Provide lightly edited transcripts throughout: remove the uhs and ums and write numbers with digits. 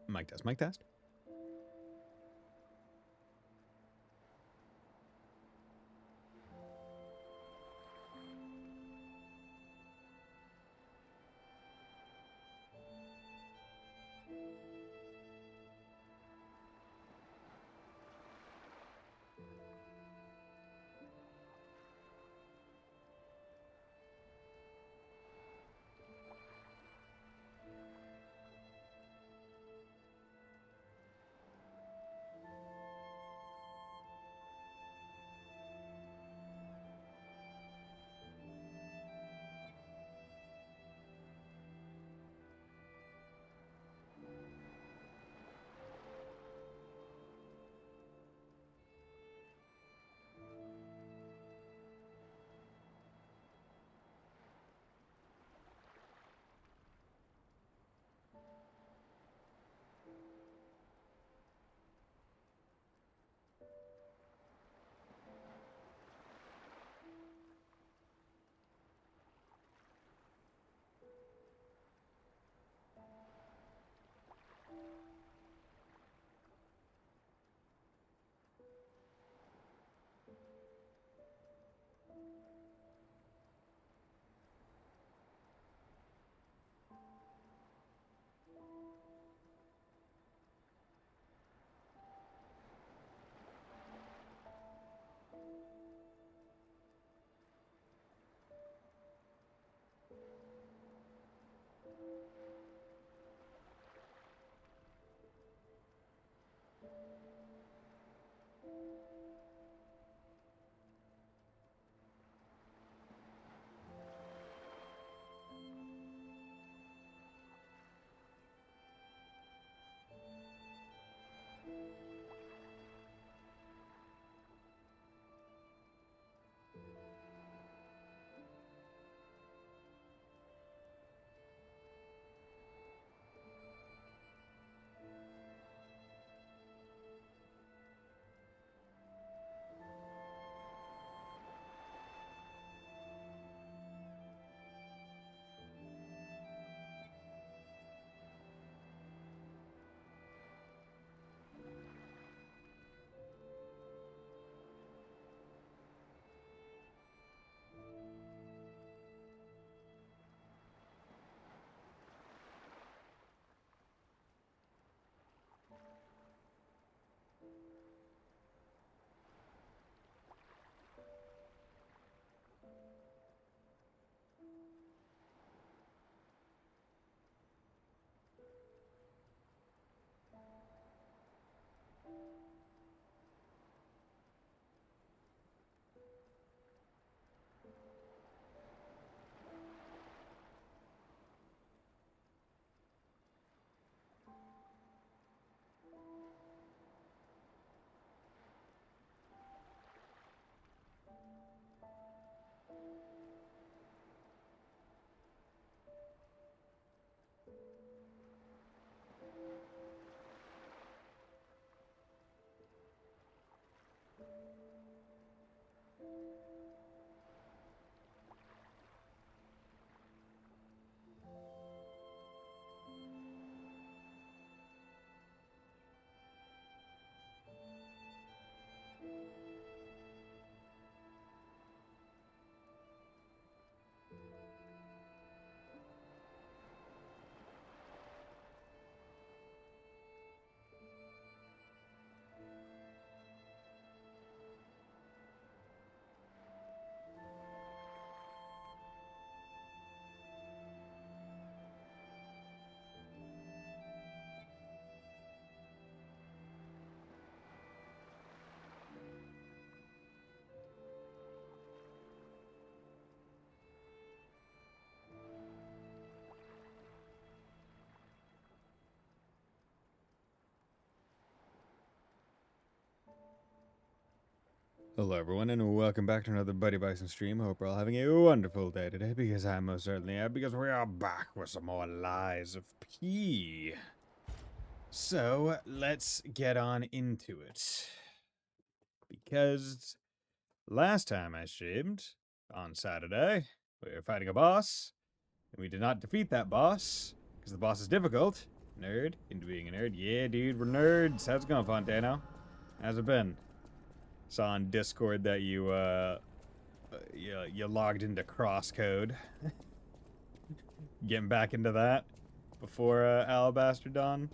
Mic test, mic test. Hello, everyone, and welcome back to another Buddy Bison stream. Hope we're all having a wonderful day today, because I most certainly am, because we are back with some more Lies of P. So, let's get on into it. Because last time I streamed, on Saturday, we were fighting a boss, and we did not defeat that boss, because the boss is difficult. Nerd? Into being a nerd? Yeah, dude, we're nerds. How's it going, Fontano? How's it been? Saw on Discord that you logged into Crosscode. Getting back into that before Alabaster Dawn.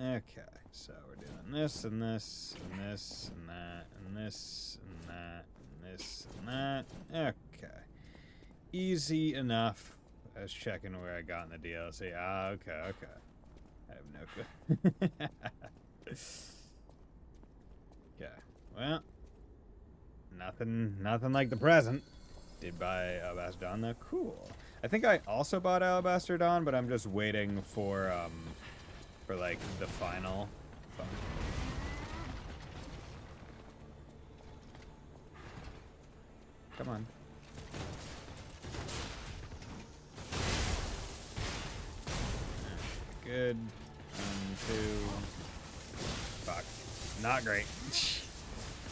Okay, so we're doing this and this and this and that and this and that and this and that. Okay. Easy enough. I was checking where I got in the DLC. Ah, okay. I have no clue. Okay, well, nothing like the present. Did buy Alabaster Dawn though. Cool. I think I also bought Alabaster Dawn, but I'm just waiting for like the final. Come on. Good. 1, 2. Fuck. Not great.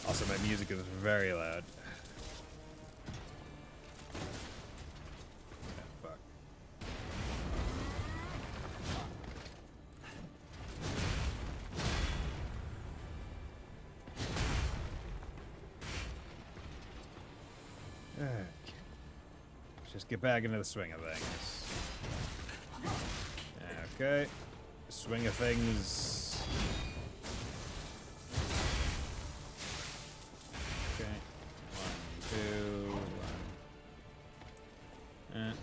Also, my music is very loud. Oh, fuck. Okay. Let's just get back into the swing of things. Okay. Swing of things. Okay. 1, 2, 1.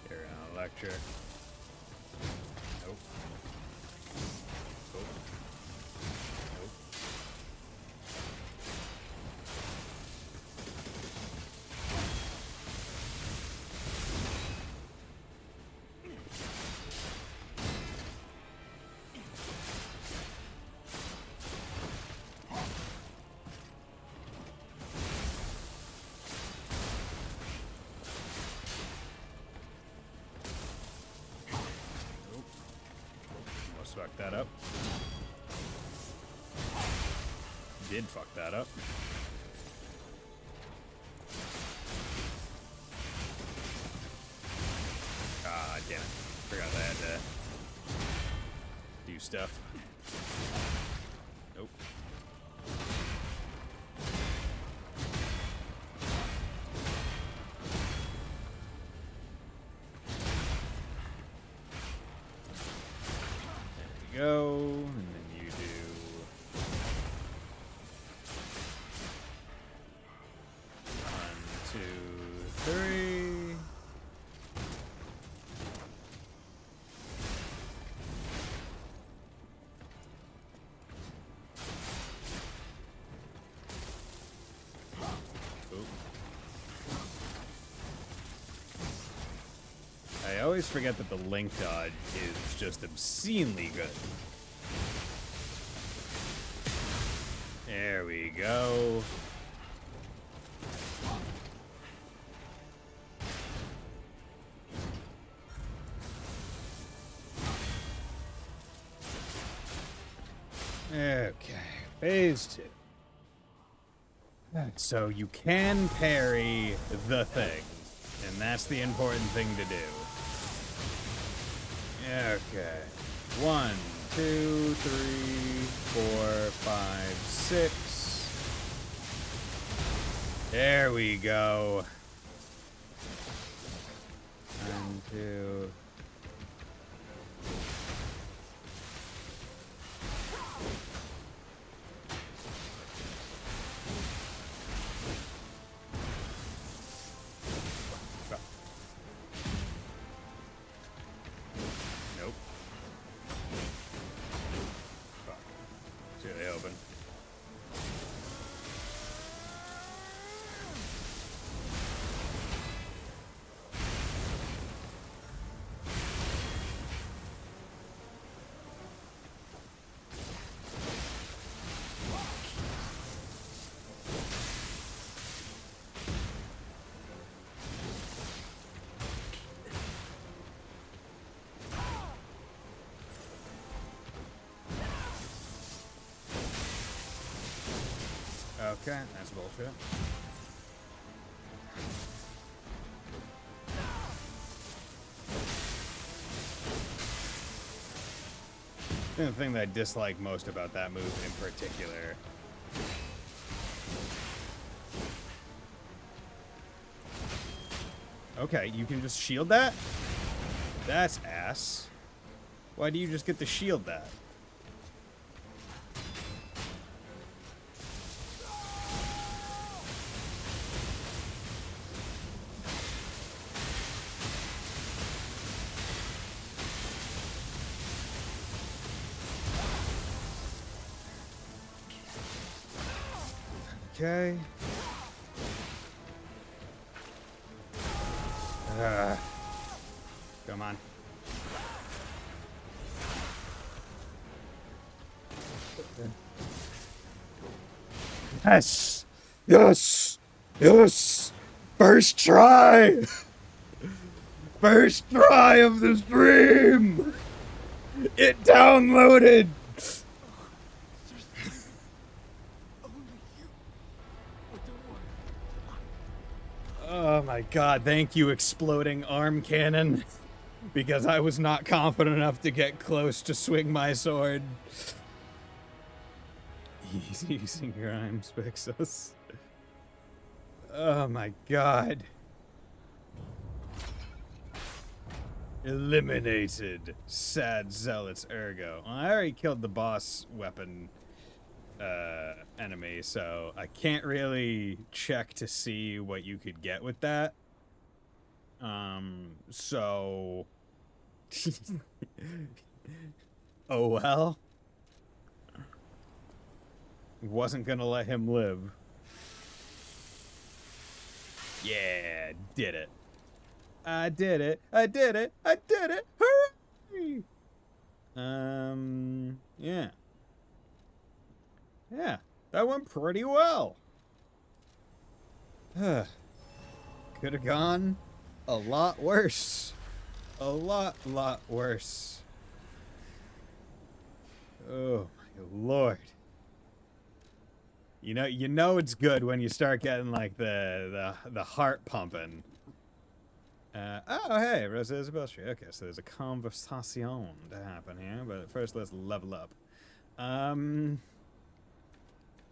Here, electric. Nope. Nope. Nope. Fuck that up. Did fuck that up. Ah, damn it. Forgot I had to do stuff. Nope. Go, and then you do 1, 2, 3. Oop. I always forget that the link dodge is just obscenely good. There we go. Okay, phase 2. So you can parry the thing, and that's the important thing to do. Okay. 1, 2, 3, 4, 5, 6. There we go. 1, 2. Okay, that's bullshit. The thing that I dislike most about that move in particular. Okay, you can just shield that? That's ass. Why do you just get to shield that? Okay. Come on. Yes! Yes! Yes! First try! First try of the stream! It downloaded! Oh my god, thank you, exploding arm cannon. Because I was not confident enough to get close to swing my sword. He's using Grimes, Pixos. Oh my god. Eliminated. Sad Zealot's Ergo. Well, I already killed the boss weapon enemy, so I can't really check to see what you could get with that. So... oh well. Wasn't gonna let him live. Yeah, did it. I did it. I did it. I did it. Hooray! Yeah. Yeah, that went pretty well. Could have gone a lot worse. A lot worse. Oh my lord. You know it's good when you start getting like the heart pumping. Oh hey, Rosa Isabel Street. Okay, so there's a conversation to happen here, but first let's level up.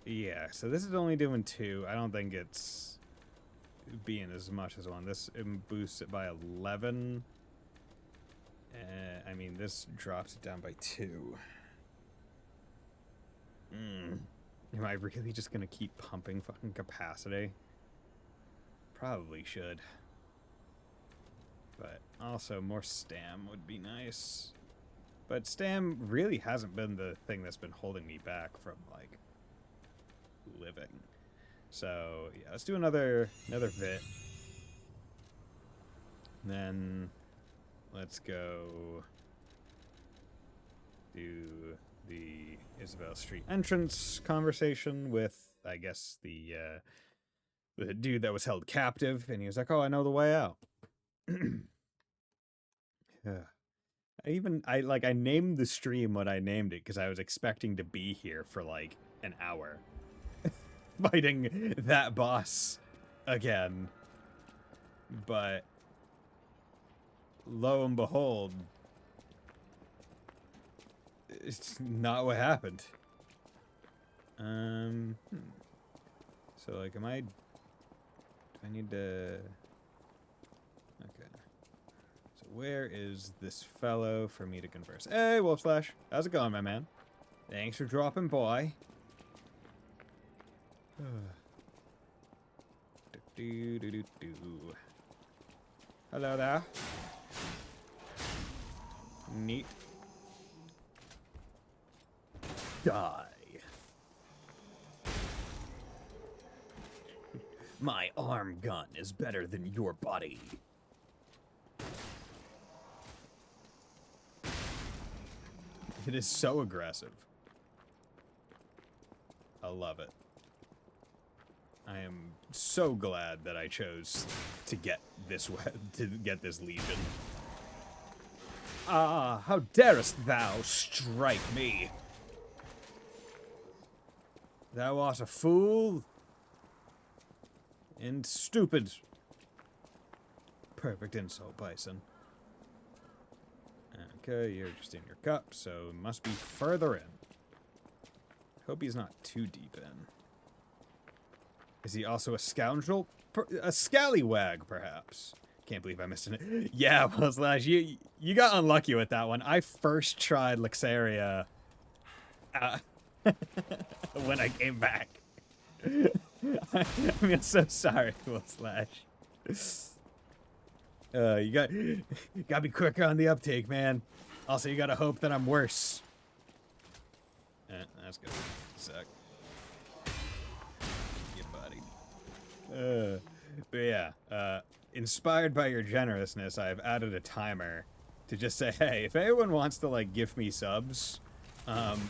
Yeah, so this is only doing 2. I don't think it's being as much as 1. This boosts it by 11. I mean, this drops it down by 2. Am I really just gonna keep pumping fucking capacity? Probably should. But also more stam would be nice. But stam really hasn't been the thing that's been holding me back from, like, living. So, yeah, let's do another vit. Then let's go do the Isabel Street entrance conversation with, I guess, the dude that was held captive, and he was like, "Oh, I know the way out." Yeah. I named the stream what I named it because I was expecting to be here for like an hour fighting that boss again. But lo and behold, it's not what happened. So like, do I need to... Okay. So where is this fellow for me to converse? Hey, Wolfslash. How's it going, my man? Thanks for dropping by. Hello there. Neat. Die. My arm gun is better than your body. It is so aggressive. I love it. I am so glad that I chose to get this legion. Ah, how darest thou strike me? Thou art a fool and stupid. Perfect insult, Bison. vodka. You're just in your cup, so it must be further in. Hope he's not too deep in. Is he also a scoundrel? A scallywag, perhaps? Can't believe I missed it. Yeah, well, Slash, you got unlucky with that one. I first tried Luxaria when I came back. I mean, I'm so sorry, Will Slash. You gotta be quicker on the uptake, man. Also, you gotta hope that I'm worse. That's gonna suck. You buddy. But yeah, inspired by your generousness, I've added a timer to just say, hey, if anyone wants to like gift me subs,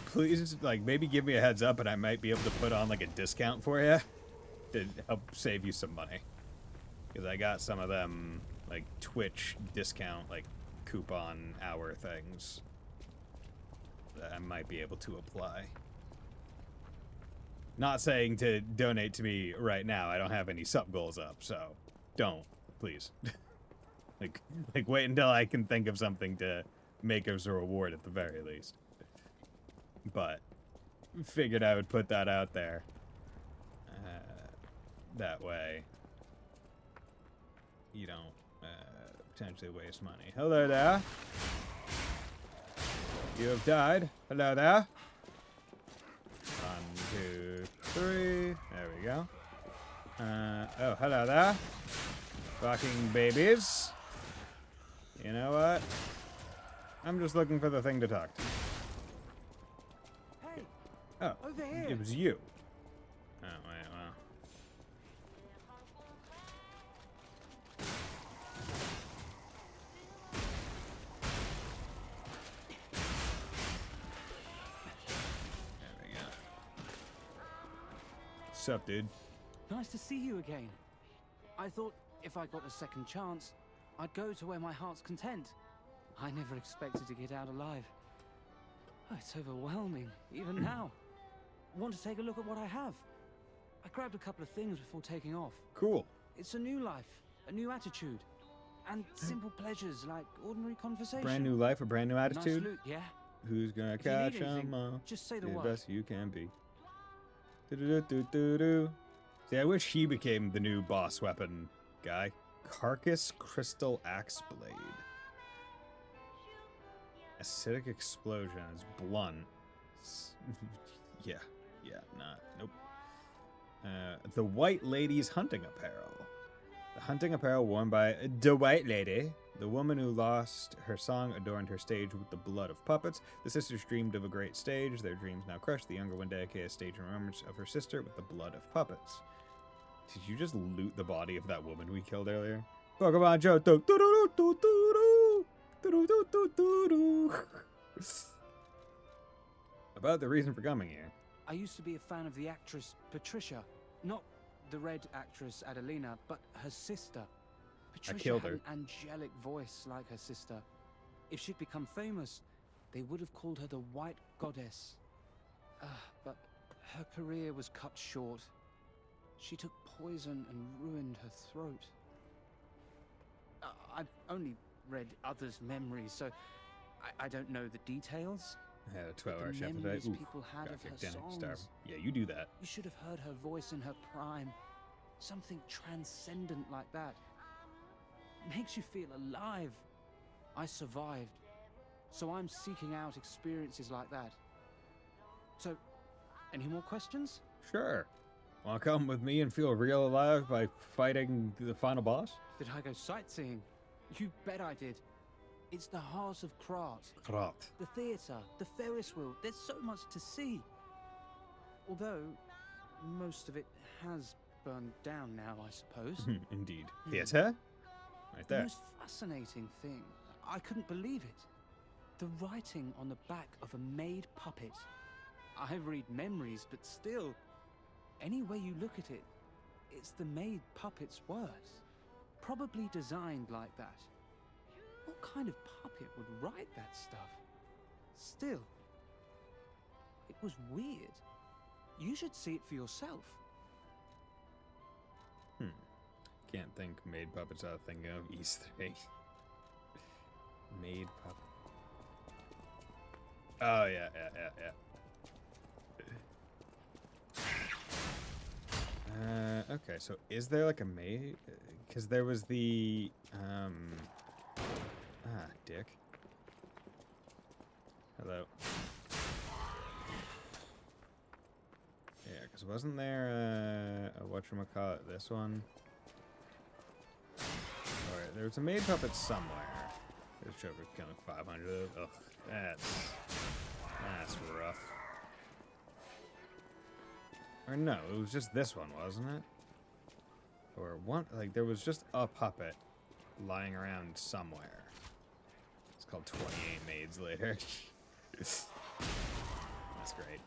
please like maybe give me a heads up, and I might be able to put on like a discount for you to help save you some money. Because I got some of them like Twitch discount like coupon hour things that I might be able to apply. Not saying to donate to me right now. I don't have any sub goals up, so don't, please. like wait until I can think of something to make as a reward at the very least. But figured I would put that out there. That way you don't potentially waste money. Hello there. You have died. Hello there. 1, 2, 3. There we go. Oh, hello there. Fucking babies. You know what? I'm just looking for the thing to talk to. Hey, oh, over here. It was you. Oh, wait, well. There we go. Sup, dude? Nice to see you again. I thought if I got a second chance, I'd go to where my heart's content. I never expected to get out alive. Oh, it's overwhelming, even now. Want to take a look at what I have? I grabbed a couple of things before taking off. Cool. It's a new life, a new attitude, and simple pleasures like ordinary conversation. Brand new life, a brand new attitude. Nice loot, yeah? Who's gonna If you need catch anything, 'em all? just say the The word. best you can be. Do-do-do-do-do-do. See, I wish he became the new boss weapon guy. Carcass Crystal Axe Blade. Acidic explosion is blunt. yeah, nope. The White Lady's hunting apparel. The hunting apparel worn by the White Lady. The woman who lost her song adorned her stage with the blood of puppets. The sisters dreamed of a great stage. Their dreams now crushed. The younger one dedicated a stage in remembrance of her sister with the blood of puppets. Did you just loot the body of that woman we killed earlier? Pokemon Joe. About the reason for coming here. I used to be a fan of the actress Patricia. Not the red actress Adelina, but her sister. Patricia killed had her. an angelic voice like her sister. If she'd become famous, they would have called her the White Goddess. But her career was cut short. She took poison and ruined her throat. I've only read others' memories, so I don't know the details. I had a But 12-hour the shift today. memories Oof, people had got of her kicked in. songs. Starving. Yeah, you do that. You should have heard her voice in her prime. Something transcendent like that. Makes you feel alive. I survived. So I'm seeking out experiences like that. So, any more questions? Sure. Want to come with me and feel real alive by fighting the final boss? Did I go sightseeing? You bet I did. It's the heart of Krat. Krat. The theatre, the Ferris wheel. There's so much to see. Although, most of it has burned down now, I suppose. Indeed. Theatre? Right The there. most fascinating thing, I couldn't believe it. The writing on the back of a made puppet. I read memories, but still, any way you look at it, it's the made puppet's words. Probably designed like that. What kind of puppet would write that stuff? Still, it was weird. You should see it for yourself. Can't think made puppets out of thinking of East 3. Made puppet. Oh, yeah, yeah, yeah, yeah. Okay, so is there like a maze? Because there was the, dick. Hello. Yeah, because wasn't there a whatchamacallit, this one? Alright, there was a maid puppet somewhere. This Joker killing 500 of. Ugh, that's rough. Or no, it was just this one, wasn't it? Or one, like there was just a puppet lying around somewhere. It's called 28 Maids Later. That's great.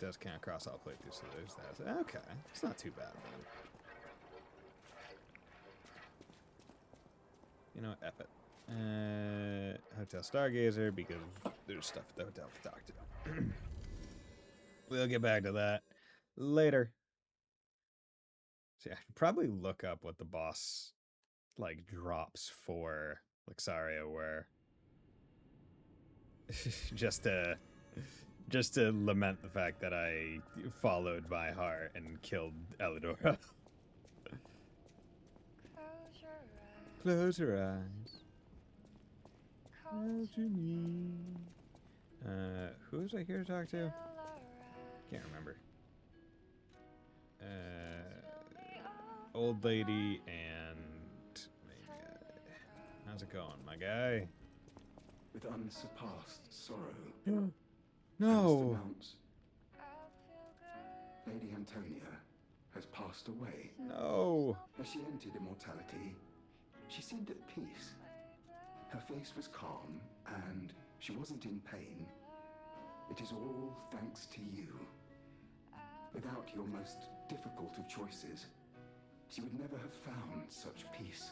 Does count across all playthroughs, so there's that. Okay, it's not too bad then. You know what, F it. Hotel Stargazer, because there's stuff at the hotel to talk to. We'll get back to that later. See, I should probably look up what the boss, like, drops for Luxaria were. just to lament the fact that I followed my heart and killed Elidora. Close your eyes. What you need. Who was I here to talk to? Can't remember. Old lady and maybe. How's it going, my guy? With unsurpassed sorrow. No. Lady Antonia has passed away. No. As she entered immortality, she seemed at peace. Her face was calm, and she wasn't in pain. It is all thanks to you. Without your most difficult of choices, she would never have found such peace.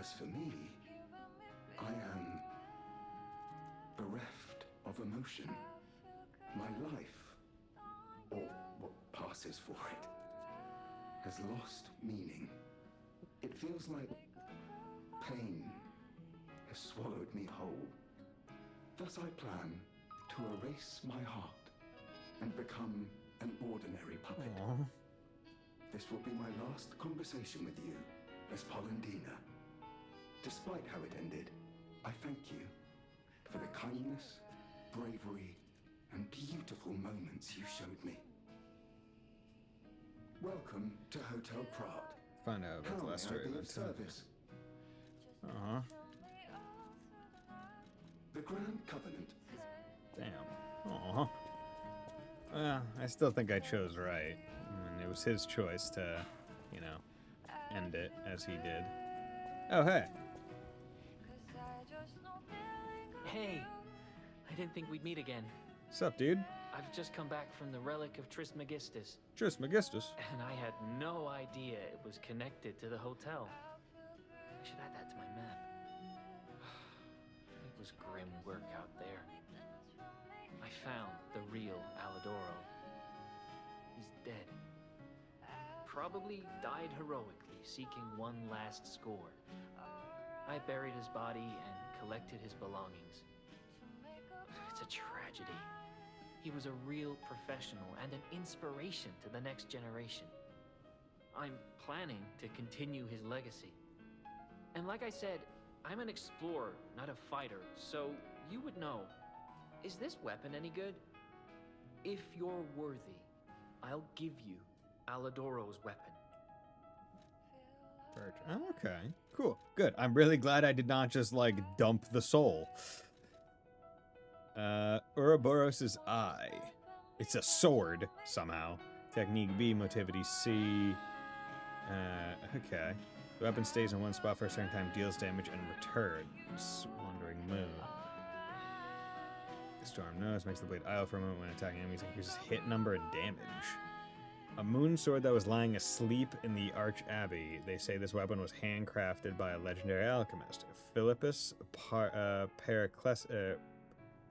As for me, I am bereft of emotion. My life, or what passes for it, has lost meaning. It feels like pain has swallowed me whole. Thus I plan to erase my heart and become an ordinary puppet. Aww. This will be my last conversation with you as Polendina. Despite how it ended, I thank you for the kindness, bravery, and beautiful moments you showed me. Welcome to Hotel Pratt. Find out about the last story How may I be of of service? Uh-huh. The Grand Covenant. Damn. Aw. Well, I still think I chose right. I mean, it was his choice to, you know, end it as he did. Oh, hey. Hey, I didn't think we'd meet again. Sup, dude? I've just come back from the relic of Trismegistus, Trismegistus. and I had no idea it was connected to the hotel. I should add that to my map. It was grim work out there. I found the real Alidoro. He's dead. Probably died heroically, seeking one last score. I buried his body and collected his belongings. It's a tragedy. He was a real professional and an inspiration to the next generation. I'm planning to continue his legacy. And like I said, I'm an explorer, not a fighter, so you would know. Is this weapon any good? If you're worthy, I'll give you Alidoro's weapon. Oh, okay. Cool. Good. I'm really glad I did not just, like, dump the soul. Ouroboros' eye. It's a sword, somehow. Technique B, motivity C. Okay. The weapon stays in one spot for a certain time, deals damage, and returns. Wandering Moon. Storm Nose makes the blade idle for a moment when attacking enemies, increases hit number and damage. A moon sword that was lying asleep in the Arch Abbey. They say this weapon was handcrafted by a legendary alchemist. Philippus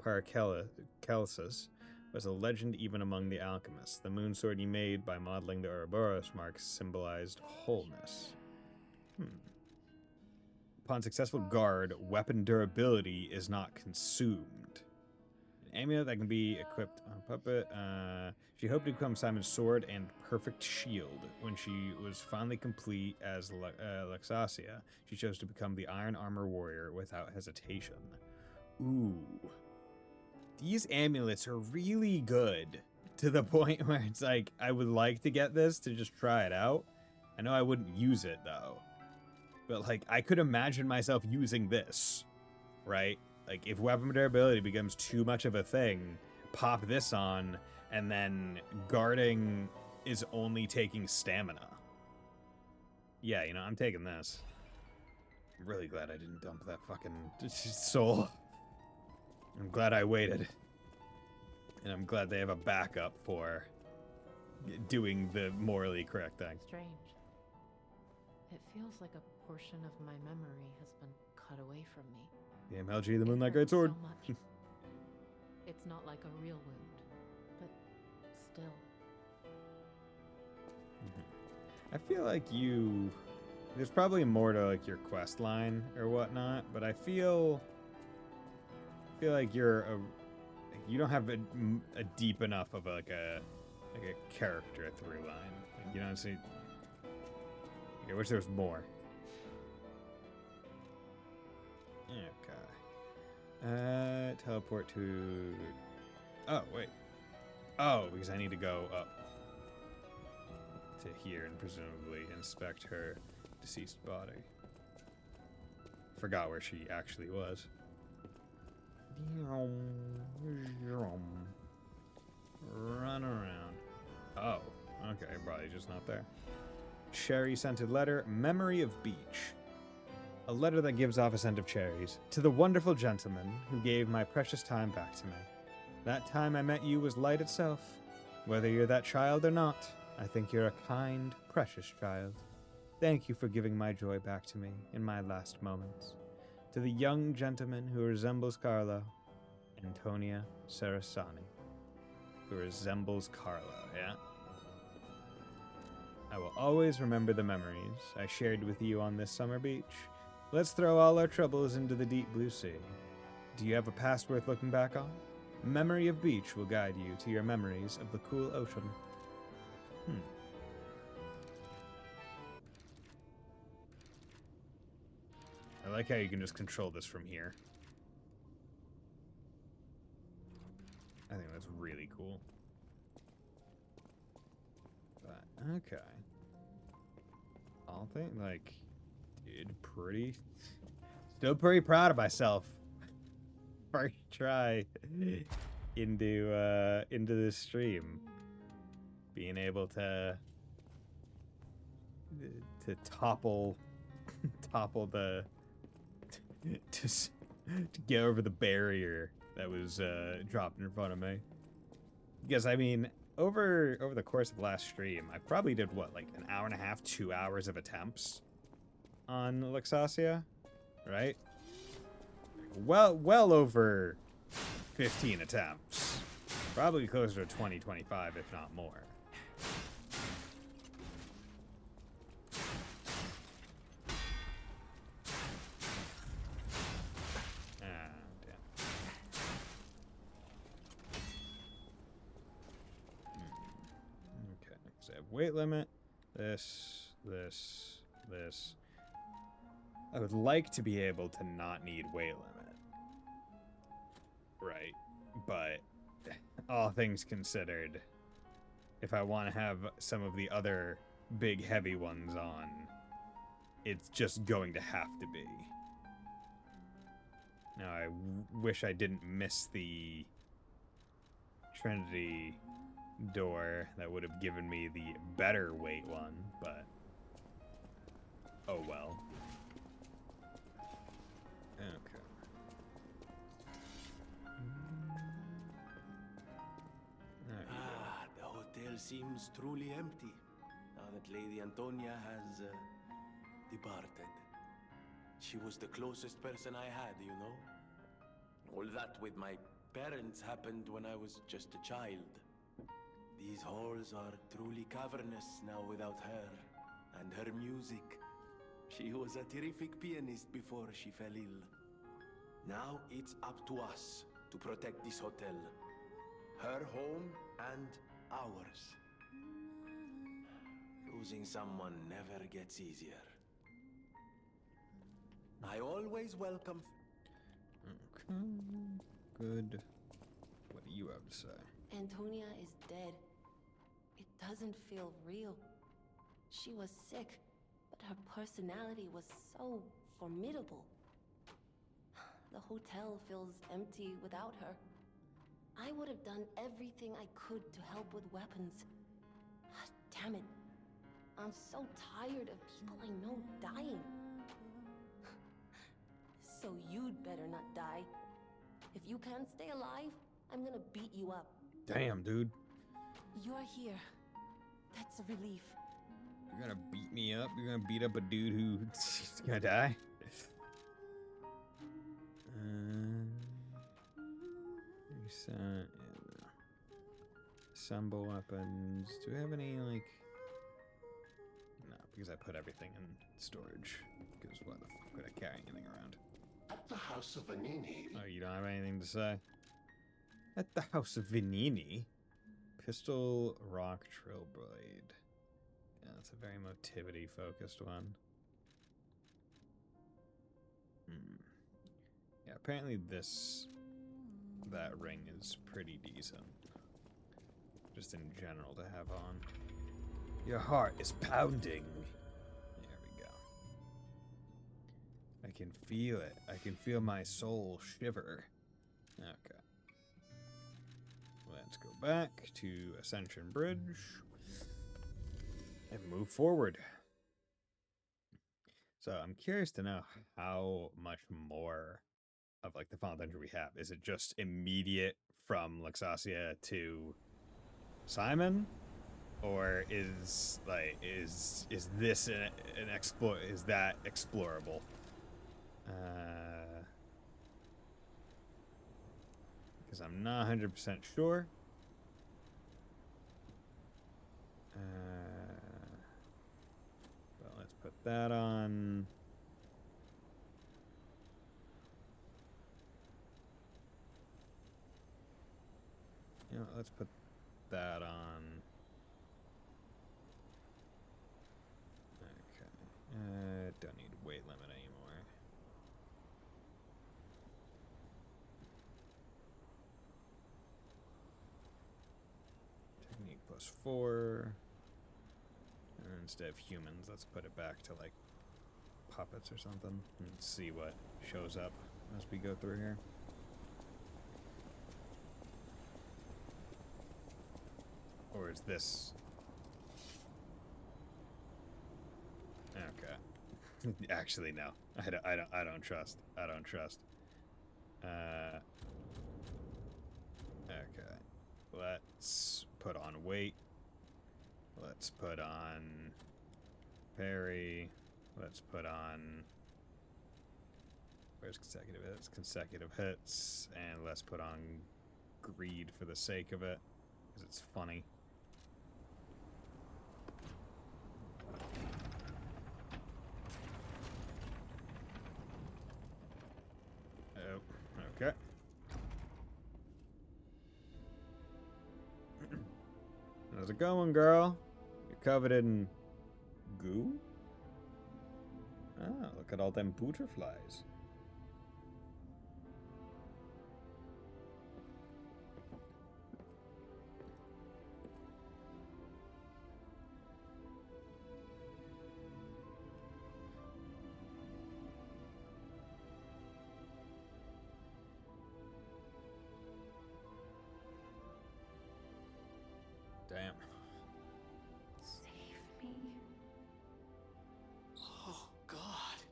Paracelsus was a legend even among the alchemists. The moon sword he made by modeling the Ouroboros mark symbolized wholeness. Upon successful guard, weapon durability is not consumed. An amulet that can be equipped on a puppet. She hoped to become Simon's sword and perfect shield. When she was finally complete as Luxasia, she chose to become the Iron Armor Warrior without hesitation. Ooh. These amulets are really good, to the point where it's like, I would like to get this to just try it out. I know I wouldn't use it, though. But, like, I could imagine myself using this, right? Like, if weapon durability becomes too much of a thing, pop this on, and then guarding is only taking stamina. Yeah, you know, I'm taking this. I'm really glad I didn't dump that fucking soul. I'm glad I waited. And I'm glad they have a backup for doing the morally correct thing. Strange. It feels like a portion of my memory has been cut away from me. The MLG, the It Moonlight hurts Greatsword. So much. It's not like a real wound, but still. I feel like there's probably more to like your quest line or whatnot, but I feel like you don't have a deep enough of a character through line. Like, you know what I'm saying? Like, I wish there was more. Okay. Teleport to. Oh wait. Oh, because I need to go up to here and presumably inspect her deceased body. Forgot where she actually was. Run around. Oh, okay, probably just not there. Cherry-scented letter, memory of beach. A letter that gives off a scent of cherries. To the wonderful gentleman who gave my precious time back to me. That time I met you was light itself. Whether you're that child or not, I think you're a kind, precious child. Thank you for giving my joy back to me in my last moments. To the young gentleman who resembles Carlo, Antonia Sarasani. Who resembles Carlo, yeah? I will always remember the memories I shared with you on this summer beach. Let's throw all our troubles into the deep blue sea. Do you have a past worth looking back on? Memory of beach will guide you to your memories of the cool ocean. I like how you can just control this from here. I think that's really cool. But, okay. I'll think, like, dude, still pretty proud of myself. First try into this stream. Being able to topple the to get over the barrier that was dropped in front of me. Because I mean, over the course of last stream, I probably did what, like an hour and a half, 2 hours of attempts on Luxasia, right? Well over 15 attempts. Probably closer to 20, 25, if not more. Weight limit, this. I would like to be able to not need weight limit. Right. But all things considered, if I want to have some of the other big heavy ones on, it's just going to have to be. Now, I wish I didn't miss the Trinity door that would have given me the better weight one, but oh well. Okay. Ah, the hotel seems truly empty now that Lady Antonia has departed. She was the closest person I had, you know? All that with my parents happened when I was just a child. These halls are truly cavernous now without her, and her music. She was a terrific pianist before she fell ill. Now it's up to us to protect this hotel. Her home and ours. Losing someone never gets easier. I always welcome... Okay. Good. What do you have to say? Antonia is dead. It doesn't feel real. She was sick, but her personality was so formidable. The hotel feels empty without her. I would have done everything I could to help with weapons. Damn it. I'm so tired of people I know dying. So you'd better not die. If you can't stay alive, I'm gonna beat you up. Damn, dude. You're here. That's a relief. You're gonna beat me up? You're gonna beat up a dude who's gonna die? Reset. Assemble weapons. Do we have any, like... No, because I put everything in storage. Because why the fuck would I carry anything around? At the house of Vanini. Oh, you don't have anything to say? At the house of Vanini? Pistol, rock, trill blade. Yeah, that's a very motivity-focused one. Yeah, apparently that ring is pretty decent. Just in general to have on. Your heart is pounding. There we go. I can feel it. I can feel my soul shiver. Okay. Let's go back to Ascension Bridge and move forward. So I'm curious to know how much more of like the Final Dungeon we have. Is it just immediate from Luxasia to Simon? Or is like is this an is that explorable? Because I'm not 100% sure. But let's put that on. You know, let's put that on. Okay. Don't need weight limit anymore. Technique +4. And instead of humans, let's put it back to like puppets or something and see what shows up as we go through here. Or is this... Okay. Actually, no. I don't trust. I don't trust. Okay. Let's put on weight. Let's put on parry. Let's put on... Where's consecutive hits? Consecutive hits. And let's put on greed for the sake of it. Because it's funny. Oh, okay. How's it going, girl? You're covered in goo? Ah, look at all them butterflies. Damn. Save me. Oh, God.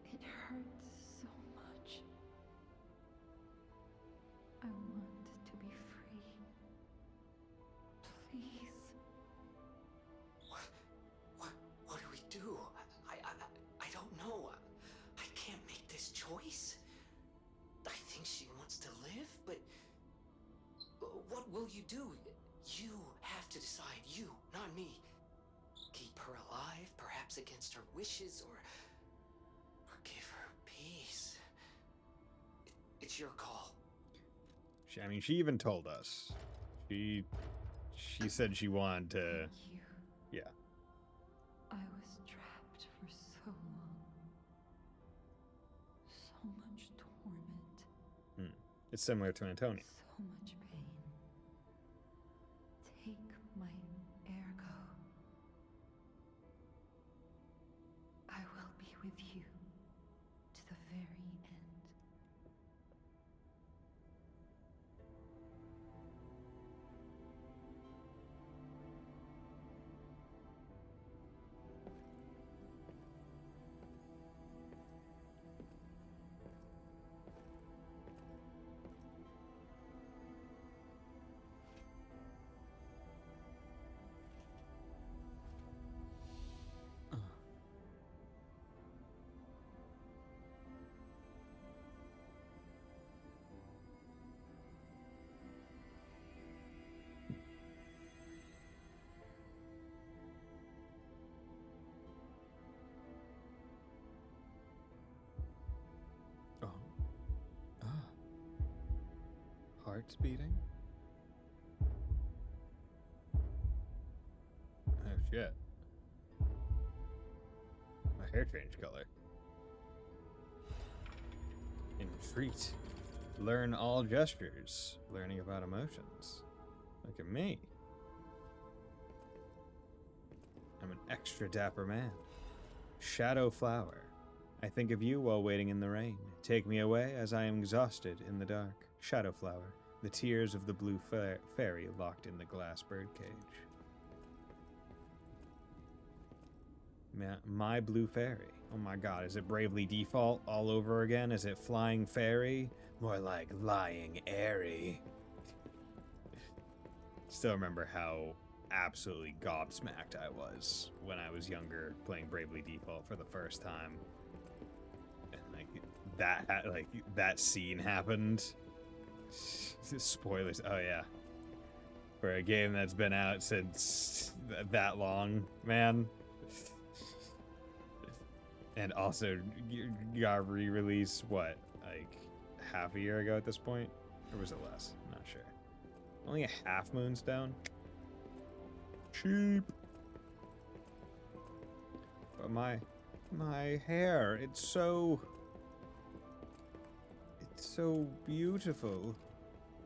It hurts so much. I want to be free. Please. What do we do? I don't know. I can't make this choice. I think she wants to live, but what will you do? You have to decide. You, not me. Keep her alive, perhaps against her wishes, or It's your call. I mean, she even told us. She said she wanted to. Thank you. Yeah. I was trapped for so long. So much torment. It's similar to Antonia. So much pain. Take my ergo. I will be with you to the very end. Oh. Ah. Heart's beating? Oh shit. My hair changed color. Entreat. Learn all gestures. Learning about emotions. Look at me. I'm an extra dapper man. Shadow flower. I think of you while waiting in the rain. Take me away as I am exhausted in the dark. Shadow flower. The tears of the blue fairy locked in the glass birdcage. My blue fairy. Oh my god, is it Bravely Default all over again? Is it Flying Fairy? More like Lying Airy. Still remember how absolutely gobsmacked I was when I was younger playing Bravely Default for the first time. And that scene happened. Spoilers. Oh yeah. For a game that's been out since that long, man. And also got re-released, what, like half a year ago at this point? Or was it less? I'm not sure. Only a half moon's down? Cheap. But my hair, it's so beautiful.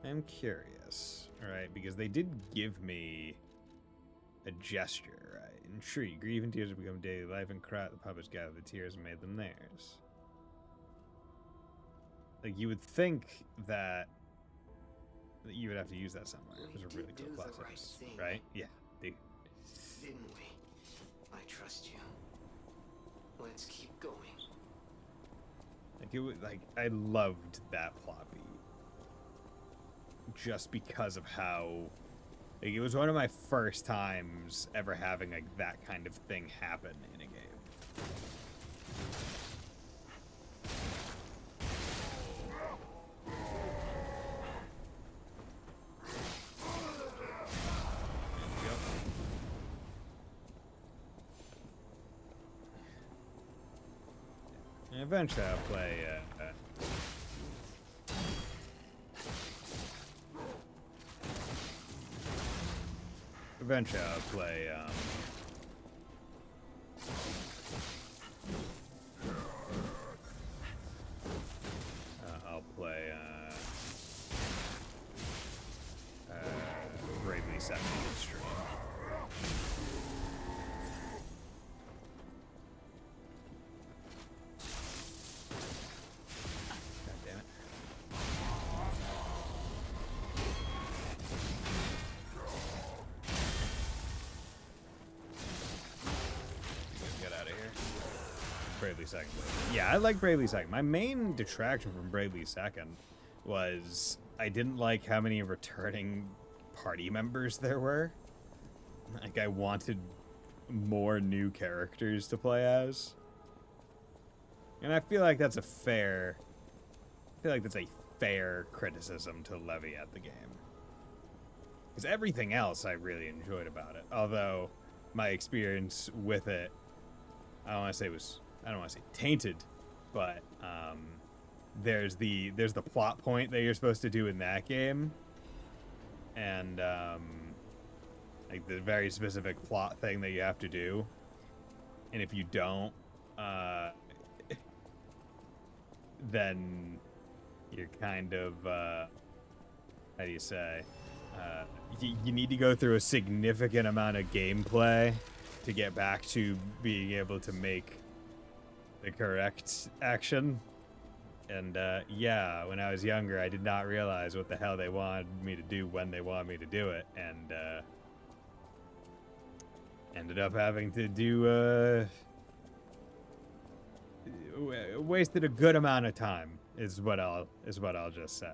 I'm curious, alright, because they did give me a gesture, right? Intrigue. Grief and tears have become daily life, and cry. The puppets gathered the tears and made them theirs. Like, you would think that you would have to use that somewhere. It was a really cool plot twist, right? Yeah, dude. Didn't we? I trust you. Let's keep going. Like, it was, like, I loved that plot beat. Just because of how... Like, it was one of my first times ever having, like, that kind of thing happen in a game. And eventually I'll play, eventually I'll play, I'll play, Bravely Second stream. God damn it. Get out of here. Bravely Second. Yeah, I like Bravely Second. My main detraction from Bravely Second was I didn't like how many returning party members there were. Like, I wanted more new characters to play as. And I feel like that's a fair criticism to levy at the game. Because everything else I really enjoyed about it. Although my experience with it, I don't want to say tainted, but there's the plot point that you're supposed to do in that game, and like the very specific plot thing that you have to do, and if you don't, then you're kind of how do you say? You need to go through a significant amount of gameplay to get back to being able to make the correct action. And yeah, when I was younger, I did not realize what the hell they wanted me to do when they wanted me to do it, and ended up having to do wasted a good amount of time. Is what I'll just say.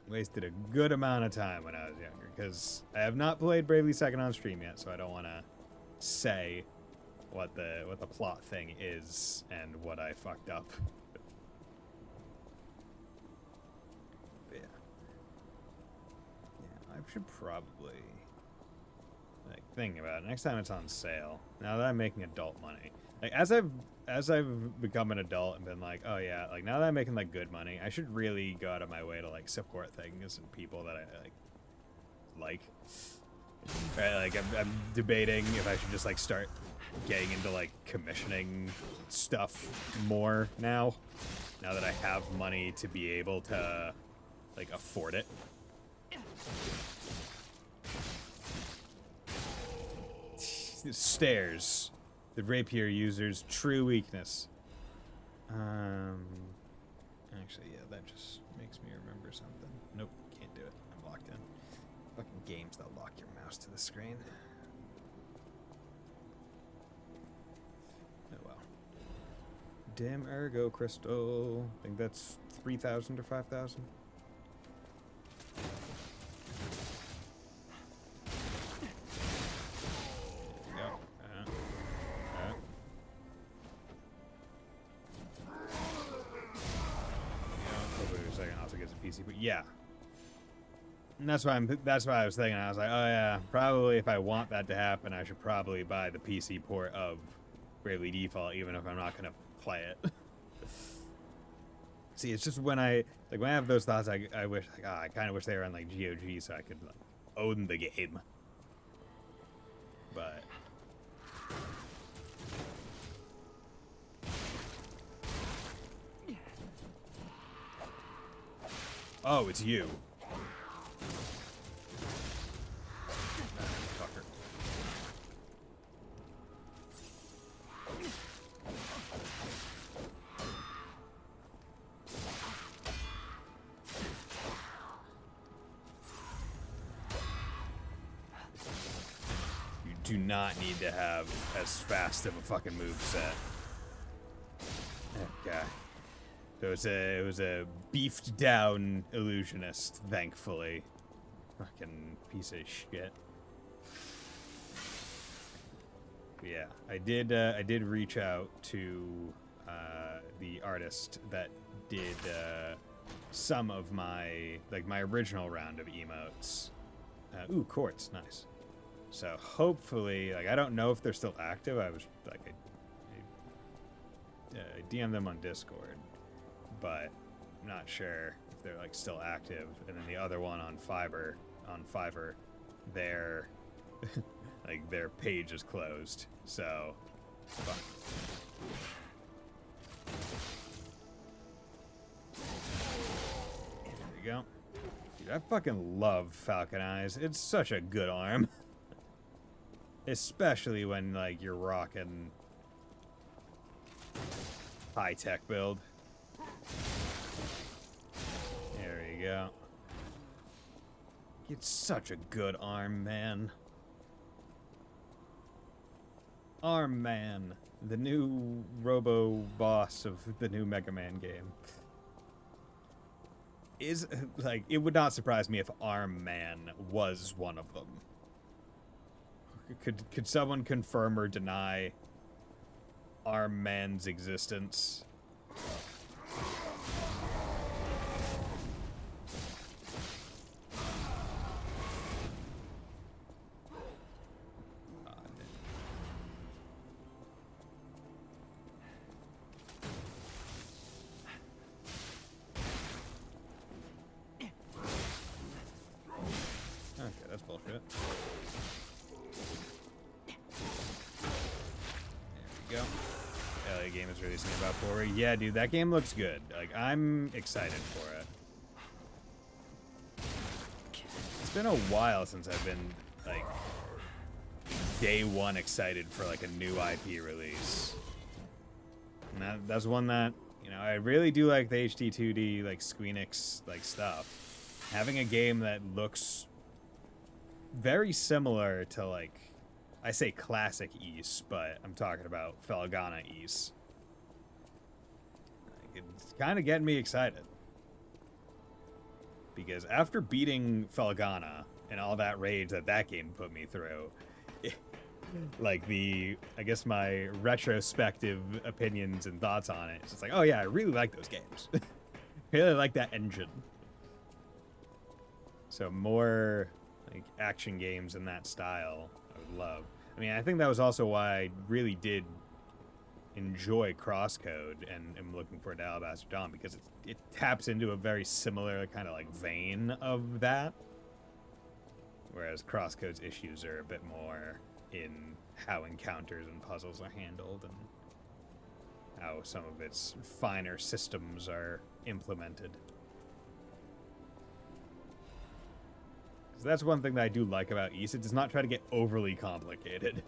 Wasted a good amount of time when I was younger, because I have not played Bravely Second on stream yet, so I don't want to say what the plot thing is and what I fucked up. But yeah, I should probably like think about it next time it's on sale. Now that I'm making adult money, like as I've become an adult and been like, oh yeah, like now that I'm making like good money, I should really go out of my way to like support things and people that I like. Right, like I'm debating if I should just like start getting into like commissioning stuff more now that I have money to be able to like afford it. Stairs. The rapier user's true weakness. Actually, yeah, that just makes me remember something. Nope, can't do it. I'm locked in. Fucking games that lock your mouse to the screen. Oh well. Dim Ergo Crystal. I think that's 3,000 or 5,000. But yeah, and that's why I was thinking. I was like, oh yeah, probably if I want that to happen, I should probably buy the PC port of Bravely Default, even if I'm not gonna play it. See, it's just when I have those thoughts, I wish like, I kind of wish they were on like GOG so I could like own the game. But oh, it's you. Fucker. You do not need to have as fast of a fucking moveset. Okay. So it was a beefed down illusionist, thankfully. Fucking piece of shit. But yeah, I did reach out to the artist that did some of my original round of emotes. Ooh, quartz, nice. So hopefully, like I don't know if they're still active. I was like I DM'd them on Discord. But I'm not sure if they're like still active. And then the other one on Fiverr, their like their page is closed. So fuck. There we go. Dude, I fucking love Falcon Eyes. It's such a good arm. Especially when like you're rocking high-tech build. There we go. It's such a good arm, man. Arm Man, the new Robo boss of the new Mega Man game. Is like it would not surprise me if Arm Man was one of them. Could someone confirm or deny Arm Man's existence? we go. LA game is releasing about 4 weeks. Yeah, dude, that game looks good. Like, I'm excited for it. It's been a while since I've been, like, day one excited for, like, a new IP release. And that's one that, you know, I really do like the HD 2D, like, Squeenix, like, stuff. Having a game that looks very similar to, like, I say classic Ys, but I'm talking about Felghana Ys. Like, it's kind of getting me excited. Because after beating Felghana and all that rage that game put me through, like I guess my retrospective opinions and thoughts on it, it's just like, oh yeah, I really like those games. I really like that engine. So more like action games in that style, I would love. I mean, I think that was also why I really did enjoy Crosscode and am looking forward to Alabaster Dawn, because it taps into a very similar kind of like vein of that. Whereas Crosscode's issues are a bit more in how encounters and puzzles are handled and how some of its finer systems are implemented. So that's one thing that I do like about Ys. It does not try to get overly complicated.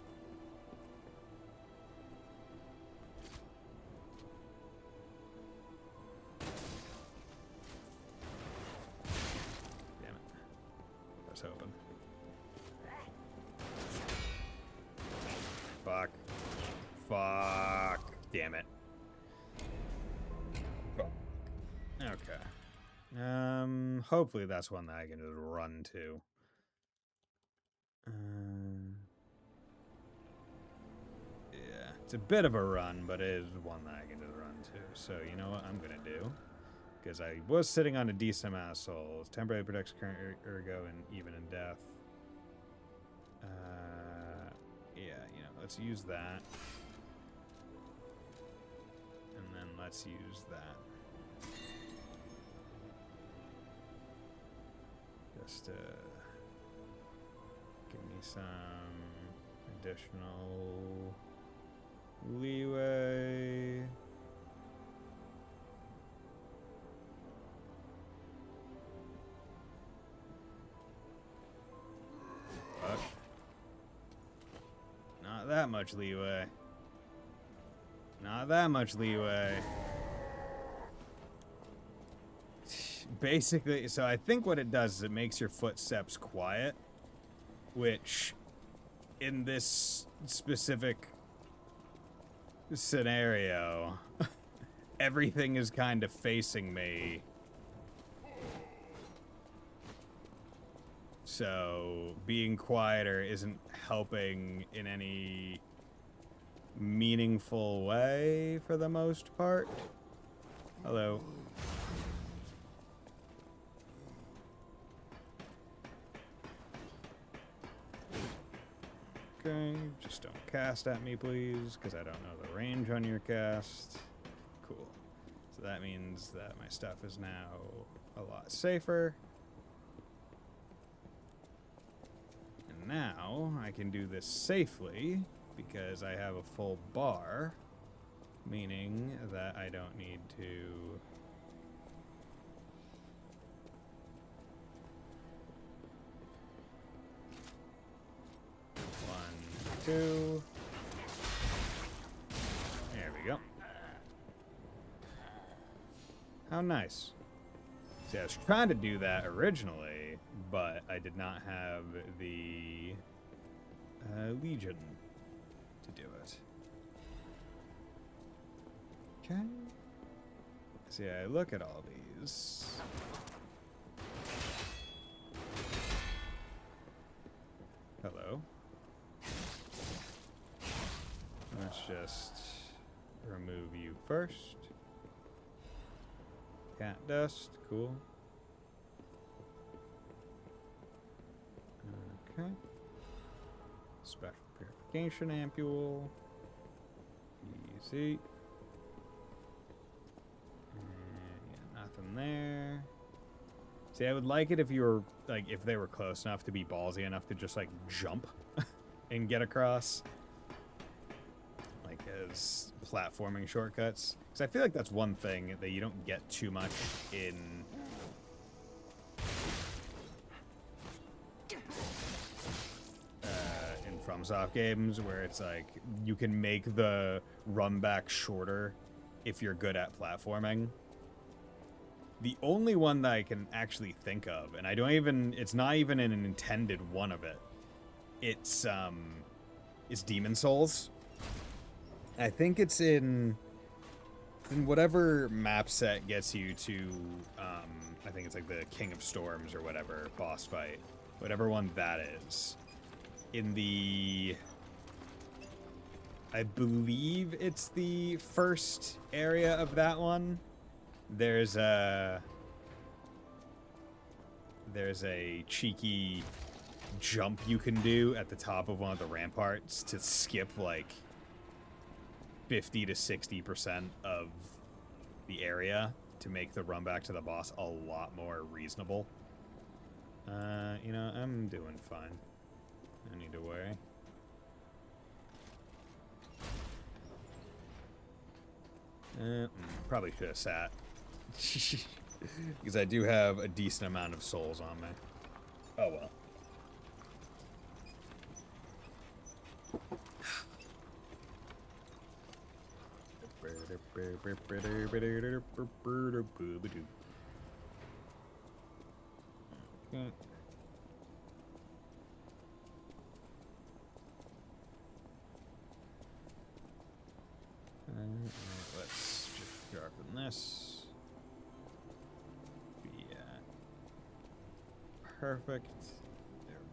Damn it. I was hoping. Fuck. Fuck. Damn it. Fuck. Okay. Hopefully that's one that I can just run to. Yeah, it's a bit of a run, but it is one that I can just run to. So, you know what I'm gonna do? Because I was sitting on a decent amount of souls. Temporarily protects current ergo and even in death. Yeah, you know, let's use that. And then let's use that. Just give me some additional leeway. Fuck. Not that much leeway. Not that much leeway. Basically, so I think what it does is it makes your footsteps quiet, which in this specific scenario, everything is kind of facing me. So being quieter isn't helping in any meaningful way for the most part. Hello. Okay, just don't cast at me, please, because I don't know the range on your cast. Cool. So that means that my stuff is now a lot safer. And now I can do this safely because I have a full bar, meaning that I don't need to... Two. There we go. How nice. See, I was trying to do that originally, but I did not have the Legion to do it. Okay. See, I look at all these. Hello. Let's just remove you first. Cat dust, cool. Okay. Special purification ampule. Easy. Yeah, nothing there. See, I would like it if you were, like, if they were close enough to be ballsy enough to just, like, jump and get across. Like, as platforming shortcuts. Because I feel like that's one thing that you don't get too much in FromSoft games, where it's like you can make the run back shorter if you're good at platforming. The only one that I can actually think of, and it's not even an intended one of it, it's Demon Souls. I think it's in whatever map set gets you to, I think it's like the King of Storms or whatever boss fight, whatever one that is. In the, I believe it's the first area of that one. There's a cheeky jump you can do at the top of one of the ramparts to skip like 50 to 60% of the area to make the run back to the boss a lot more reasonable. You know, I'm doing fine. No need to worry. Probably should have sat. Because I do have a decent amount of souls on me. Oh well. Okay. Let's just sharpen this. Yeah. Perfect.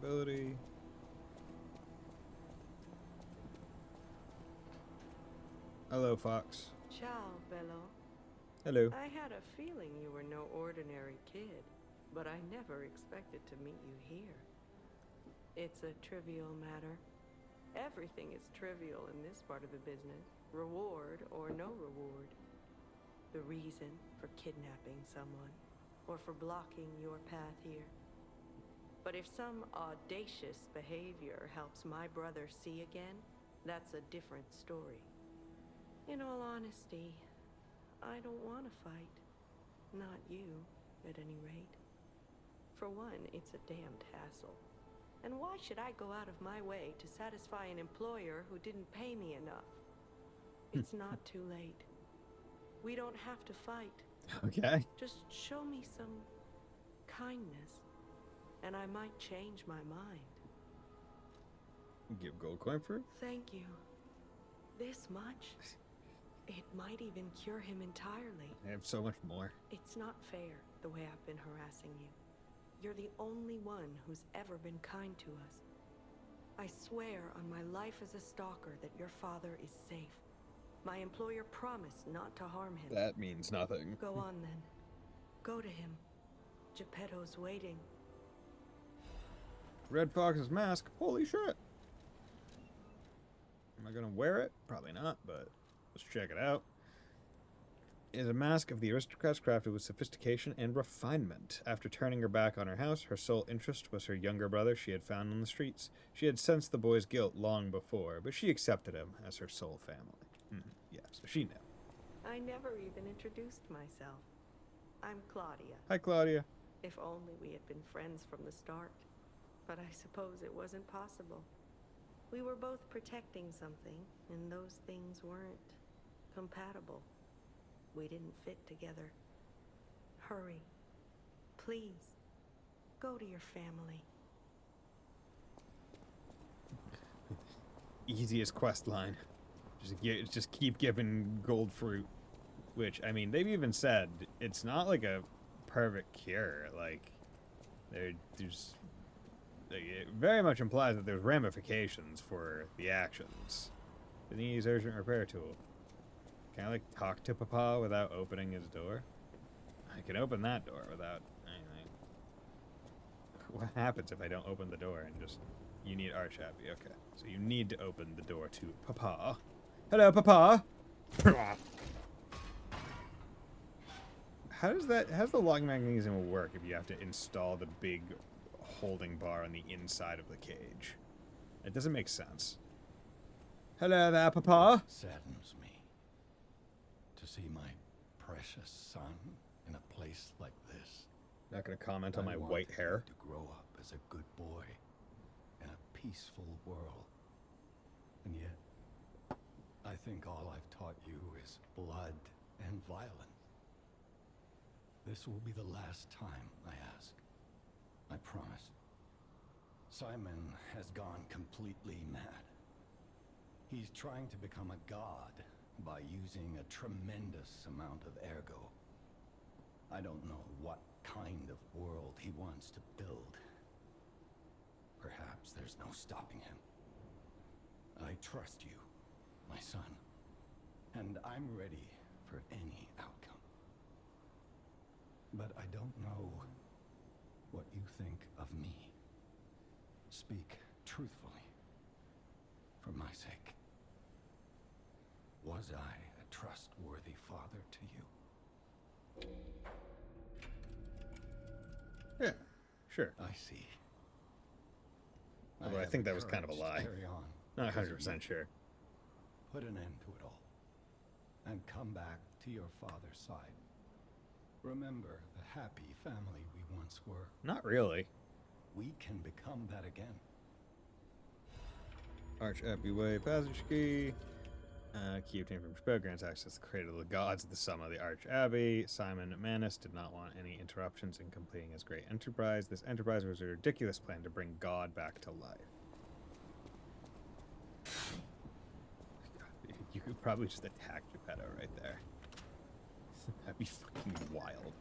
Durability. Hello, Fox. Ciao, Bello. Hello. I had a feeling you were no ordinary kid, but I never expected to meet you here. It's a trivial matter. Everything is trivial in this part of the business, reward or no reward. The reason for kidnapping someone, or for blocking your path here. But if some audacious behavior helps my brother see again, that's a different story. In all honesty, I don't want to fight. Not you, at any rate. For one, it's a damned hassle. And why should I go out of my way to satisfy an employer who didn't pay me enough? It's not too late. We don't have to fight. Okay. Just show me some kindness, and I might change my mind. Give gold coin for it? Thank you. This much? It might even cure him entirely. I have so much more. It's not fair, the way I've been harassing you. You're the only one who's ever been kind to us. I swear on my life as a stalker that your father is safe. My employer promised not to harm him. That means nothing. Go on then. Go to him. Geppetto's waiting. Red Fox's mask? Holy shit. Am I gonna wear it? Probably not, but let's check it out. It is a mask of the aristocrats crafted with sophistication and refinement. After turning her back on her house, her sole interest was her younger brother she had found on the streets. She had sensed the boy's guilt long before, but she accepted him as her sole family. Yeah, so she knew. I never even introduced myself. I'm Claudia. Hi, Claudia. If only we had been friends from the start. But I suppose it wasn't possible. We were both protecting something, and those things weren't compatible. We didn't fit together. Hurry. Please. Go to your family. Easiest quest line. Just keep giving gold fruit. Which, I mean, they've even said it's not like a perfect cure. Like, there's... Like, it very much implies that there's ramifications for the actions. The needs urgent repair tool. Can I, like, talk to Papa without opening his door? I can open that door without anything. What happens if I don't open the door and just... You need Arch Happy. Okay. So you need to open the door to Papa. Hello, Papa! How's the lock mechanism work if you have to install the big holding bar on the inside of the cage? It doesn't make sense. Hello there, Papa. Saddens me to see my precious son in a place like this. Not gonna comment on my I white wanted hair. you to grow up as a good boy in a peaceful world. And yet, I think all I've taught you is blood and violence. This will be the last time I ask. I promise. Simon has gone completely mad. He's trying to become a god by using a tremendous amount of ergo. I don't know what kind of world he wants to build. Perhaps there's no stopping him. I trust you, my son, and I'm ready for any outcome. But I don't know what you think of me. Speak truthfully, for my sake. Was I a trustworthy father to you? Yeah, sure. I see. Although I have think the that was kind of a courage to lie. Carry on. Not because of 100% you. sure. Put an end to it all. And come back to your father's side. Remember the happy family we once were. Not really. We can become that again. Arch Abbey Way passage key. Key obtained from Spell grants access to the cradle of the gods at the summit of the Arch Abbey. Simon Manus did not want any interruptions in completing his great enterprise. This enterprise was a ridiculous plan to bring God back to life. God, you could probably just attack Geppetto right there. That'd be fucking wild.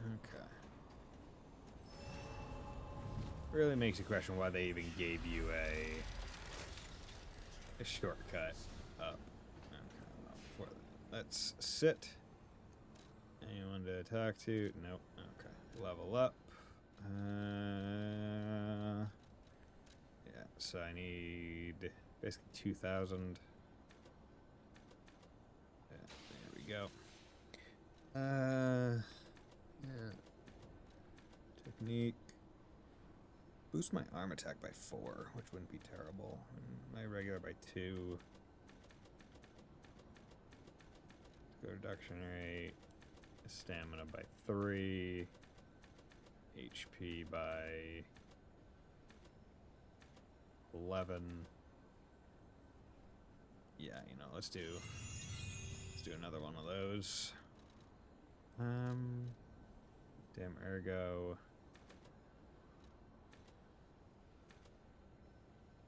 Okay. Really makes you question why they even gave you a shortcut up. Okay, well, before that, let's sit. Anyone to talk to? Nope. Okay. Level up. Yeah, so I need basically 2,000. Yeah, there we go. Yeah. Technique. Boost my arm attack by 4, which wouldn't be terrible. And my regular by 2. Go reduction rate. Stamina by 3. HP by 11. Yeah, you know, let's do another one of those. Damn ergo.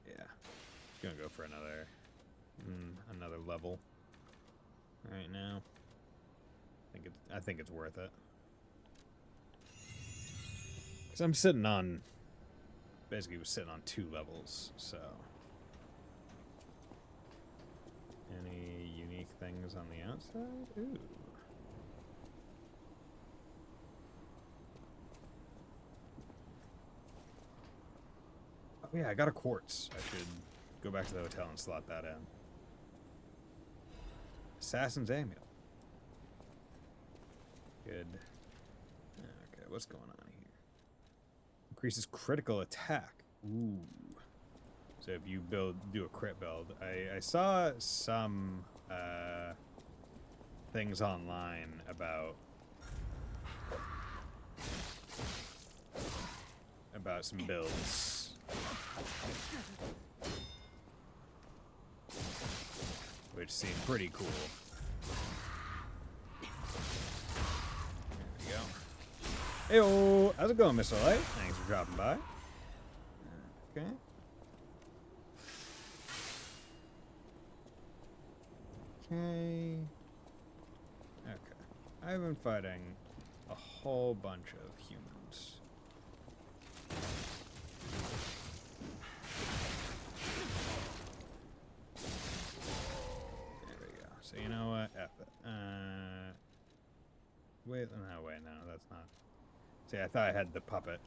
Yeah. Gonna go for another level right now. I think it's worth it. Cause I'm sitting on, basically was sitting on 2 levels, so. Any unique things on the outside? Ooh. Oh yeah, I got a quartz. I should go back to the hotel and slot that in. Assassin's Amulet. Good. Okay, what's going on here? Increases critical attack. Ooh. So if you do a crit build, I saw some things online about some builds. Which seemed pretty cool. There we go. Heyo! How's it going, Mr. Light? Thanks for dropping by. Okay. Okay. I've been fighting a whole bunch of humans. There we go. So you know what? F it. Wait, no, that's not. See, I thought I had the puppet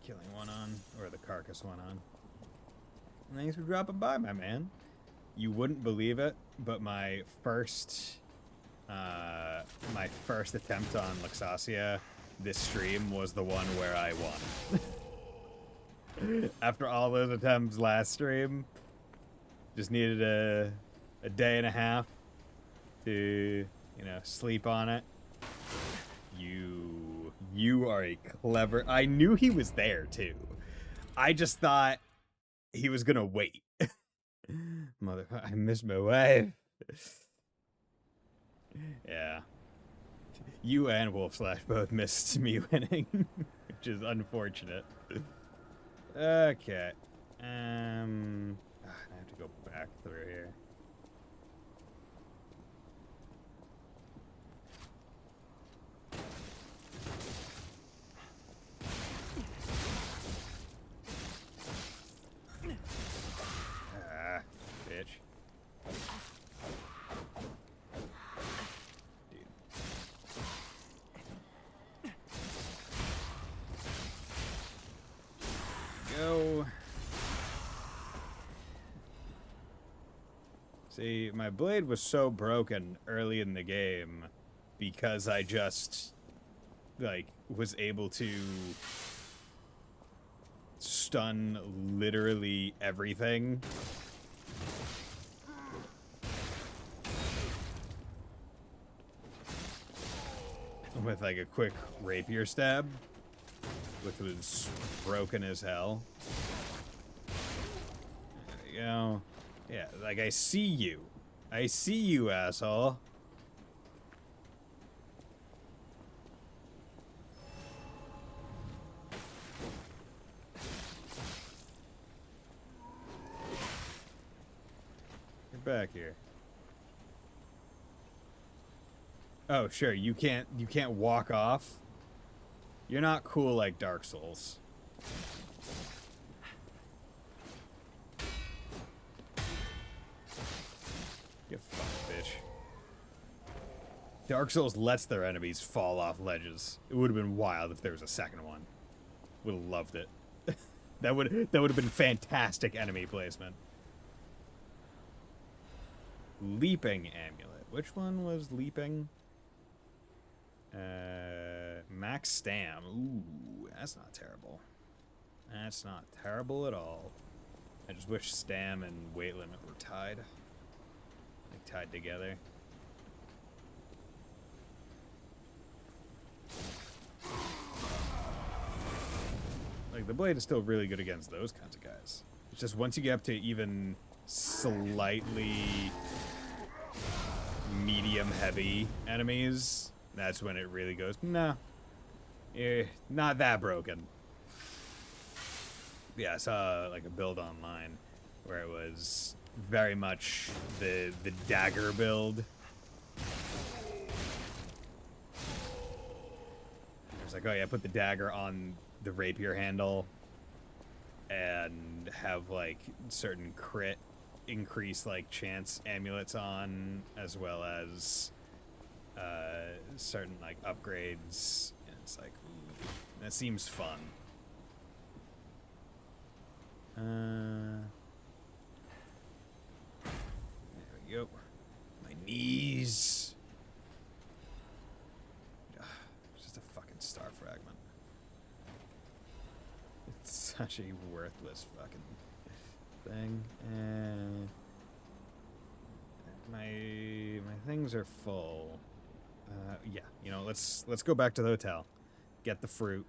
killing one on, or the carcass one on. Thanks for dropping by, my man. You wouldn't believe it, but my first attempt on Luxasia this stream was the one where I won. After all those attempts last stream, just needed a day and a half to, you know, sleep on it. You are a clever... I knew he was there, too. I just thought he was gonna wait. Motherfucker, I miss my wife. Yeah. You and Wolf Slash both missed me winning, which is unfortunate. Okay. I have to go back through here. Ah, bitch. Go. See, my blade was so broken early in the game because I just, like, was able to stun literally everything. With, like, a quick rapier stab, which was broken as hell. There you go. Yeah, like, I see you. I see you, asshole. Get back here. Oh, sure, you can't walk off. You're not cool like Dark Souls. You fucking bitch. Dark Souls lets their enemies fall off ledges. It would have been wild if there was a second one. Would have loved it. That would have been fantastic enemy placement. Leaping amulet. Which one was leaping? Max Stam. Ooh, that's not terrible. That's not terrible at all. I just wish Stam and weight limit were tied. Like, tied together. Like, the blade is still really good against those kinds of guys. It's just once you get up to even slightly medium-heavy enemies, that's when it really goes, nah, not that broken. Yeah, I saw like a build online where it was very much the dagger build. It's like, oh yeah, put the dagger on the rapier handle and have like certain crit increase like chance amulets on, as well as certain like upgrades. And it's like, ooh, that seems fun. There we go. My knees. Just a fucking star fragment. It's such a worthless fucking thing. And my things are full. Yeah, you know, let's go back to the hotel, get the fruit,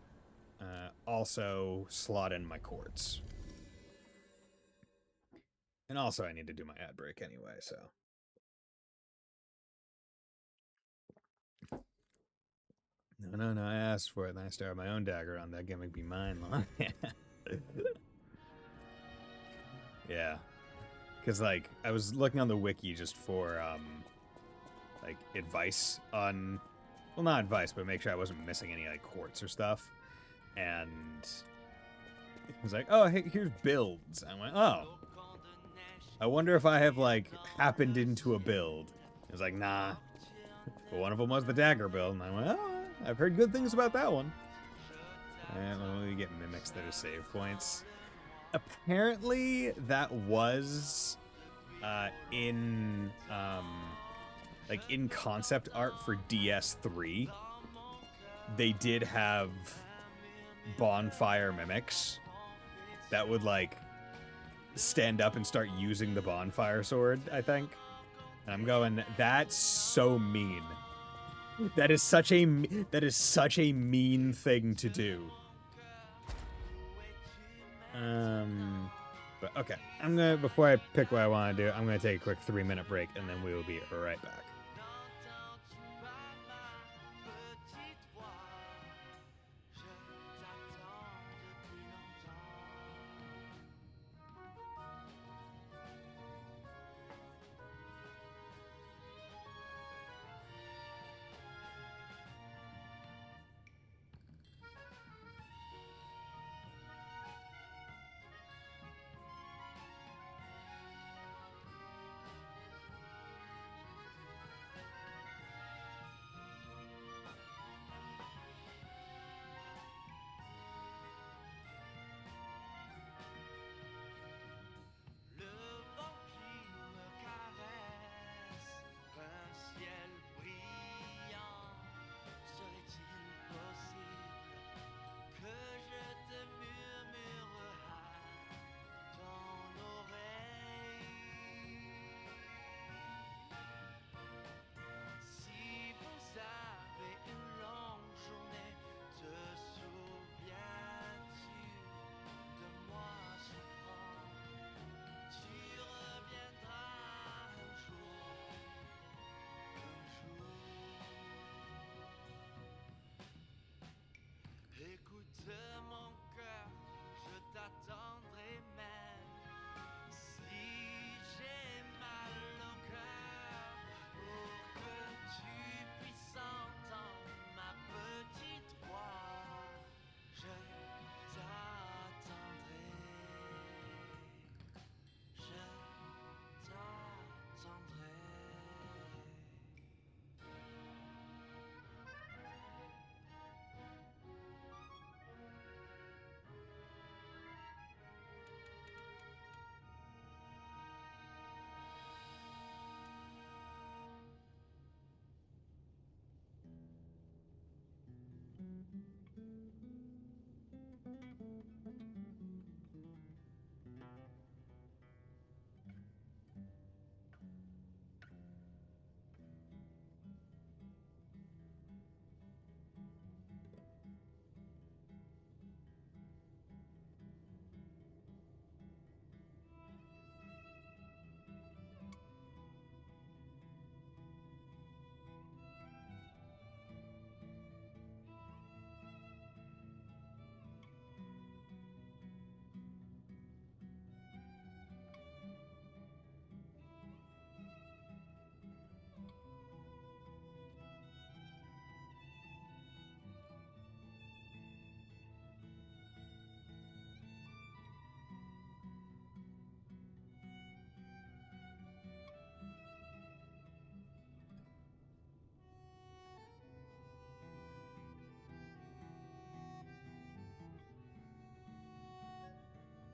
also slot in my quartz. And also I need to do my ad break anyway, so. No, I asked for it, and I started my own dagger on that gimmick be mine long. Yeah. Because, like, I was looking on the wiki just for, like, advice on... Well, not advice, but make sure I wasn't missing any, like, quartz or stuff. And it was like, oh, hey, here's builds. I went, oh. I wonder if I have, like, happened into a build. It was like, nah. But one of them was the dagger build, and I went, oh, I've heard good things about that one. And let me get mimics that are save points. Apparently, that was in like in concept art for DS3, they did have bonfire mimics that would like stand up and start using the bonfire sword, I think. And I'm going, that's so mean. That is such a mean thing to do. But okay, before I pick what I want to do, I'm gonna take a quick 3-minute break, and then we will be right back.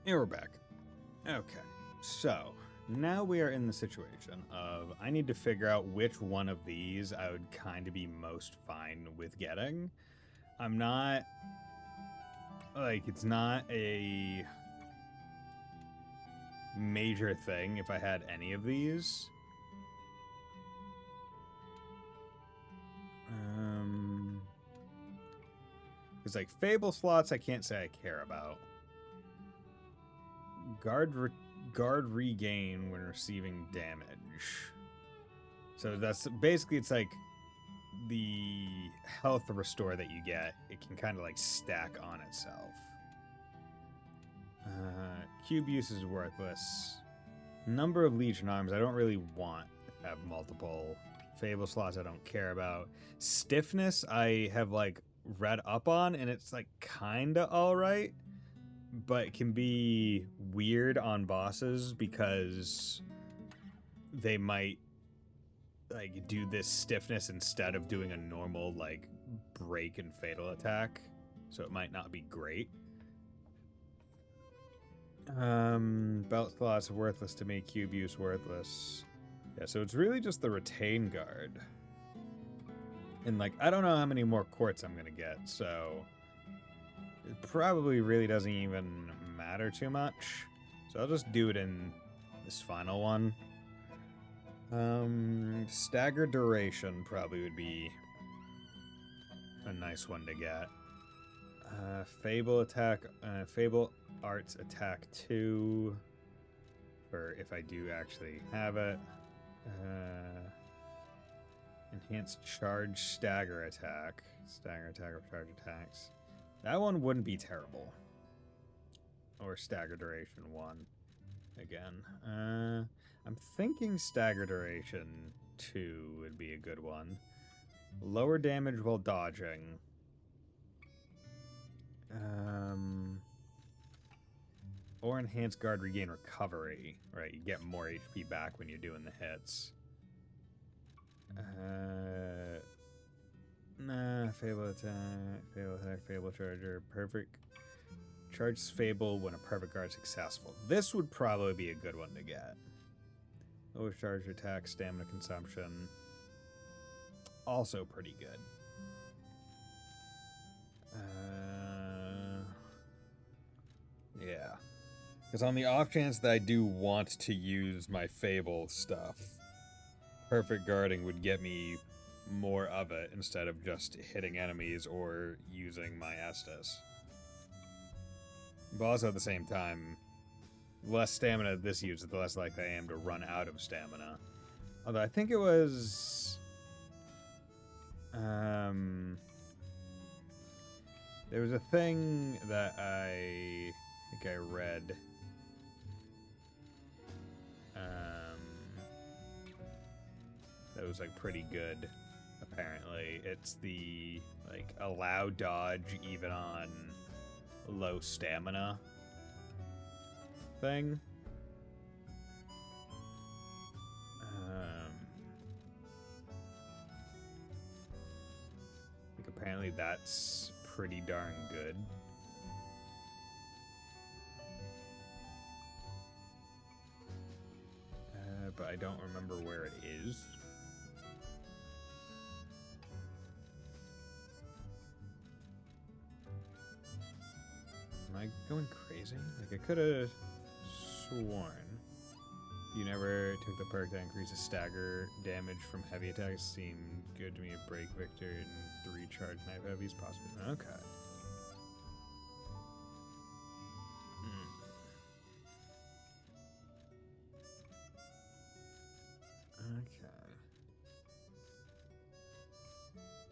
And we're back. Okay, so now we are in the situation of I need to figure out which one of these I would kind of be most fine with getting. I'm not, like, it's not a major thing if I had any of these. It's like Fable slots I can't say I care about. Guard regain when receiving damage. So that's basically, it's like the health restore that you get. It can kind of like stack on itself. Cube use is worthless. Number of Legion arms I don't really want to have multiple. Fable slots I don't care about. Stiffness I have like read up on, and it's like kinda alright, but it can be weird on bosses because they might like do this stiffness instead of doing a normal like break and fatal attack, so it might not be great. Belt slots worthless to me, cube use worthless. Yeah, so it's really just the retain guard. And like, I don't know how many more quartz I'm gonna get, so it probably really doesn't even matter too much. So I'll just do it in this final one. Stagger duration probably would be a nice one to get. Fable attack, Fable Arts attack 2 for if I do actually have it. Enhanced charge stagger attack. Stagger attack or charge attacks. That one wouldn't be terrible. Or stagger duration 1 again. I'm thinking stagger duration 2 would be a good one. Lower damage while dodging. Or enhanced guard regain recovery. Right, you get more HP back when you're doing the hits. Nah, Fable attack, Fable charger, perfect. Charges Fable when a perfect guard is successful. This would probably be a good one to get. Lower charge attack, stamina consumption. Also pretty good. Yeah. Because on the off chance that I do want to use my Fable stuff, perfect guarding would get me more of it instead of just hitting enemies or using my Estus. But also at the same time, less stamina this uses, the less likely I am to run out of stamina. Although I think it was... there was a thing that I think I read. That was like pretty good, apparently. It's the like allow dodge even on low stamina thing. Like apparently that's pretty darn good. But I don't remember where it is. Am I going crazy? Like, I could have sworn you never took the perk that increases stagger damage from heavy attacks. Seemed good to me. A break Victor and 3 charge knife heavies, possibly. Okay. Okay.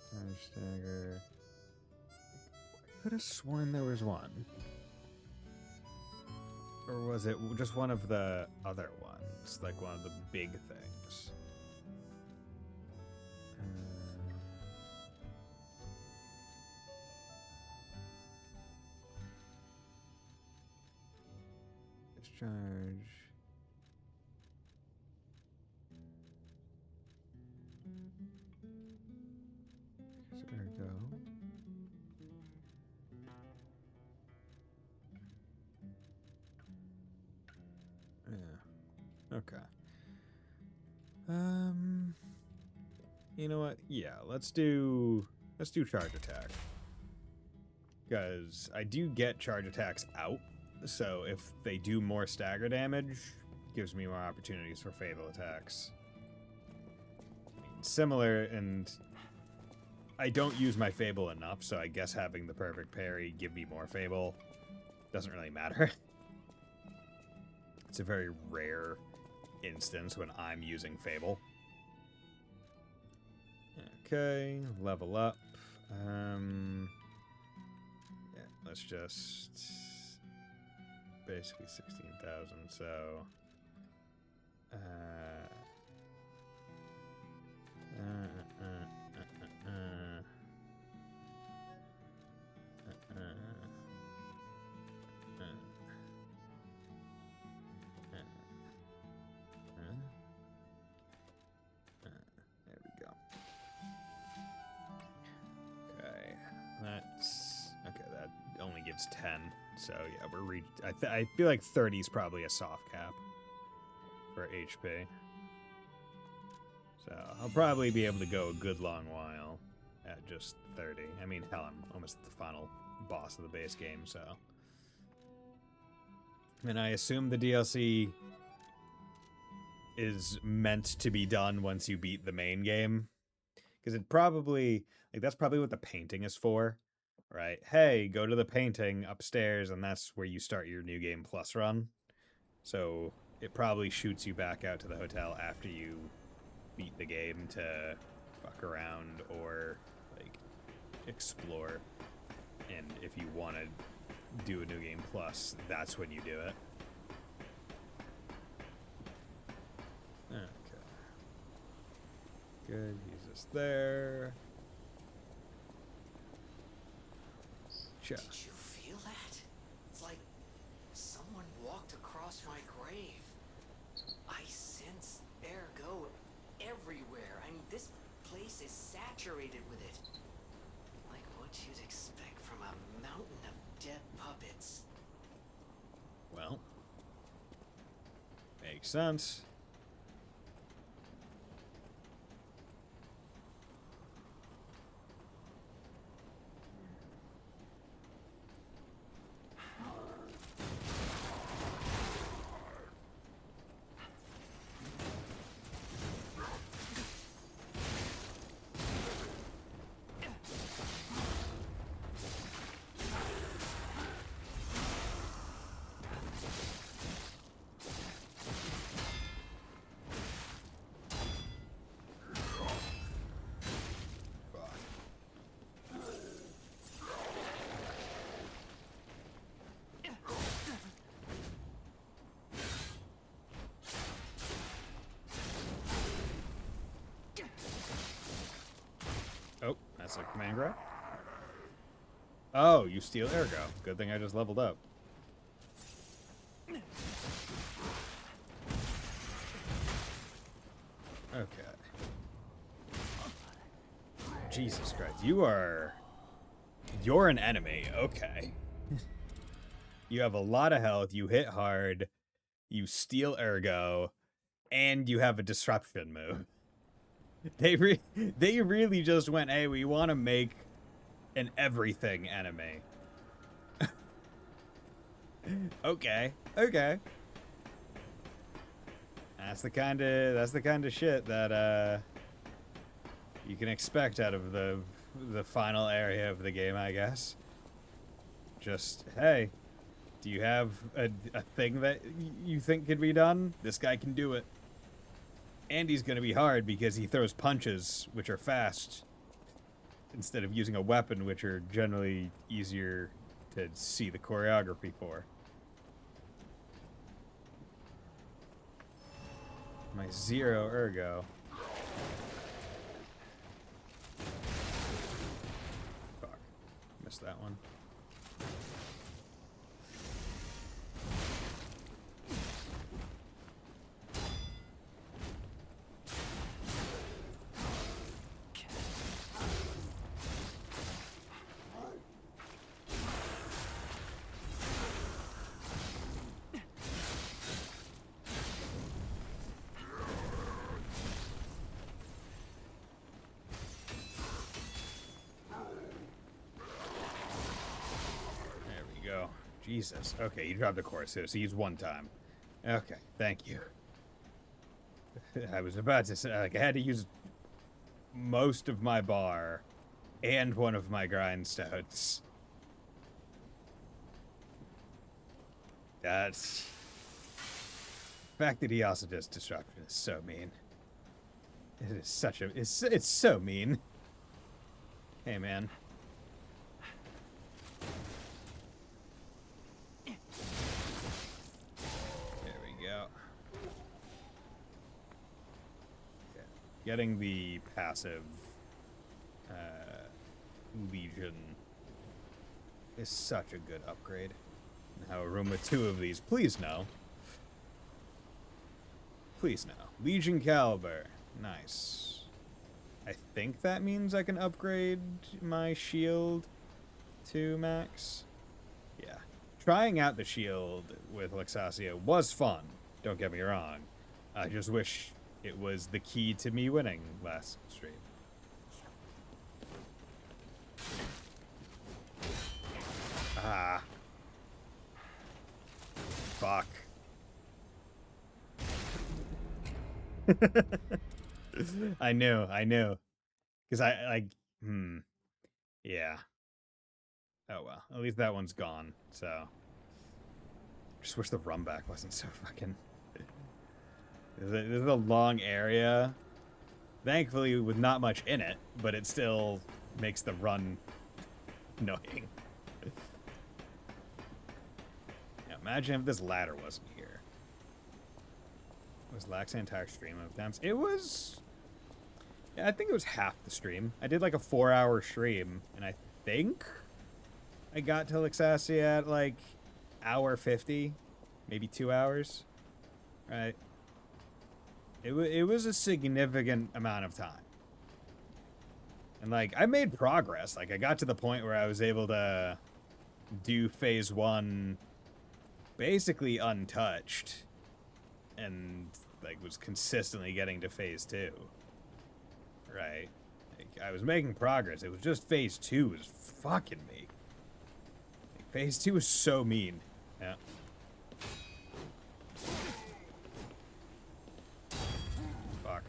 Charge stagger. I could have sworn there was one. Or was it just one of the other ones? Like one of the big things? Discharge. So there we go. Yeah. Okay. You know what? Yeah, let's do charge attack. Because I do get charge attacks out, so if they do more stagger damage, gives me more opportunities for fatal attacks. Similar, and I don't use my Fable enough, so I guess having the perfect parry give me more Fable doesn't really matter. It's a very rare instance when I'm using Fable. Okay, level up. Yeah, let's just basically 16,000. So, there we go. Okay, that's okay. That only gives 10, So yeah, I feel like 30 is probably a soft cap for HP. So I'll probably be able to go a good long while at just 30. I mean, hell, I'm almost at the final boss of the base game, so. And I assume the DLC is meant to be done once you beat the main game. Because it probably, like, that's probably what the painting is for, right? Hey, go to the painting upstairs, and that's where you start your New Game Plus run. So it probably shoots you back out to the hotel after you beat the game to fuck around or, like, explore. And if you want to do a New Game Plus, that's when you do it. Okay. Good, he's just there. Did you feel that? It's like someone walked across my grave. I sense ergo everywhere. I mean, this place is saturated with it. Like what you'd expect from a mountain of dead puppets. Well, makes sense. Oh, that's a command grab. Oh, you steal ergo. Good thing I just leveled up. Okay. Jesus Christ, you're an enemy. Okay. You have a lot of health, you hit hard, you steal ergo, and you have a disruption move. They really just went, hey, we want to make an everything enemy. Okay. That's the kind of shit that you can expect out of the final area of the game, I guess. Just, hey, do you have a thing that you think could be done? This guy can do it. And he's going to be hard because he throws punches, which are fast, instead of using a weapon, which are generally easier to see the choreography for. My 0 ergo. Fuck. Missed that one. Jesus. Okay, you dropped the course, so use one time. Okay, thank you. I was about to say, like, I had to use most of my bar and one of my grindstones. That's... The fact that he also does disruption is so mean. It is such a... It's so mean. Hey, man. Getting the passive Legion is such a good upgrade. Now a room with 2 of these. Please no. Please no. Legion Caliber. Nice. I think that means I can upgrade my shield to max. Yeah. trying out the shield with Lexasia was fun. Don't get me wrong. I just wish it was the key to me winning last stream. Ah. Fuck. I knew. Because yeah. Oh well, at least that one's gone, so. Just wish the run back wasn't so fucking... This is a long area. Thankfully, with not much in it, but it still makes the run annoying. Now, imagine if this ladder wasn't here. Was Lax the entire stream of times? It was... Yeah, I think it was half the stream. I did like a 4-hour stream, and I think I got to Lexasia at like hour 50, maybe 2 hours, right? It was a significant amount of time. And like, I made progress. Like, I got to the point where I was able to do phase 1 basically untouched, and like was consistently getting to phase 2. Right? Like, I was making progress. It was just phase 2 was fucking me. Like, phase 2 was so mean. Yeah. Fuck.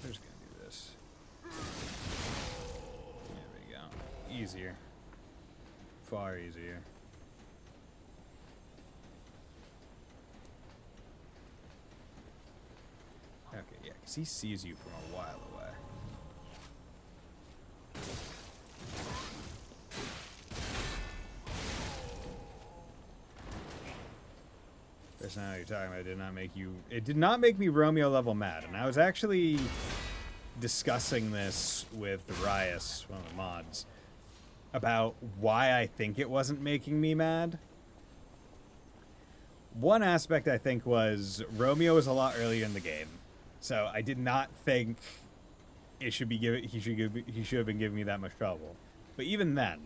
I'm just gonna do this. There we go. Easier. Far easier. Okay, yeah, because he sees you from a while away. That's not what you're talking about. It did not make you... It did not make me Romeo level mad. And I was actually discussing this with Rias, one of the mods, about why I think it wasn't making me mad. One aspect, I think, was Romeo was a lot earlier in the game. So I did not think it should be he should have been giving me that much trouble. But even then,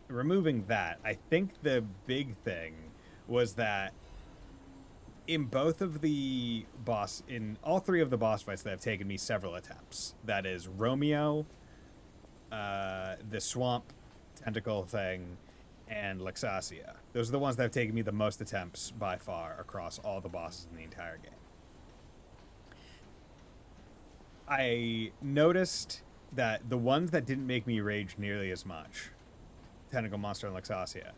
removing that, I think the big thing was that in all 3 of the boss fights that have taken me several attempts, that is Romeo, the swamp tentacle thing, and Lexasia. Those are the ones that have taken me the most attempts by far across all the bosses in the entire game. I noticed that the ones that didn't make me rage nearly as much, Tentacle Monster and Lexasia,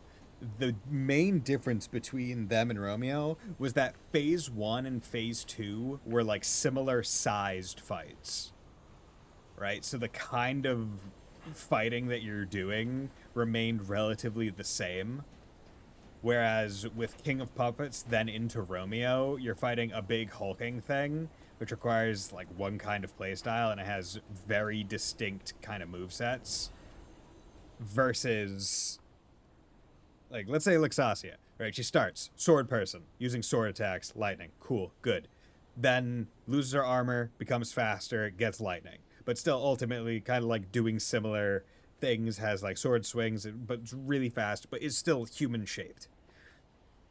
the main difference between them and Romeo was that phase 1 and phase 2 were like similar sized fights, right? So the kind of fighting that you're doing remained relatively the same. Whereas with King of Puppets, then into Romeo, you're fighting a big hulking thing, which requires like one kind of playstyle, and it has very distinct kind of movesets. Versus, like, let's say Lexasia, right? She starts sword person, using sword attacks, lightning, cool, good. Then loses her armor, becomes faster, gets lightning, but still ultimately kind of like doing similar things, has like sword swings, but it's really fast, but is still human shaped.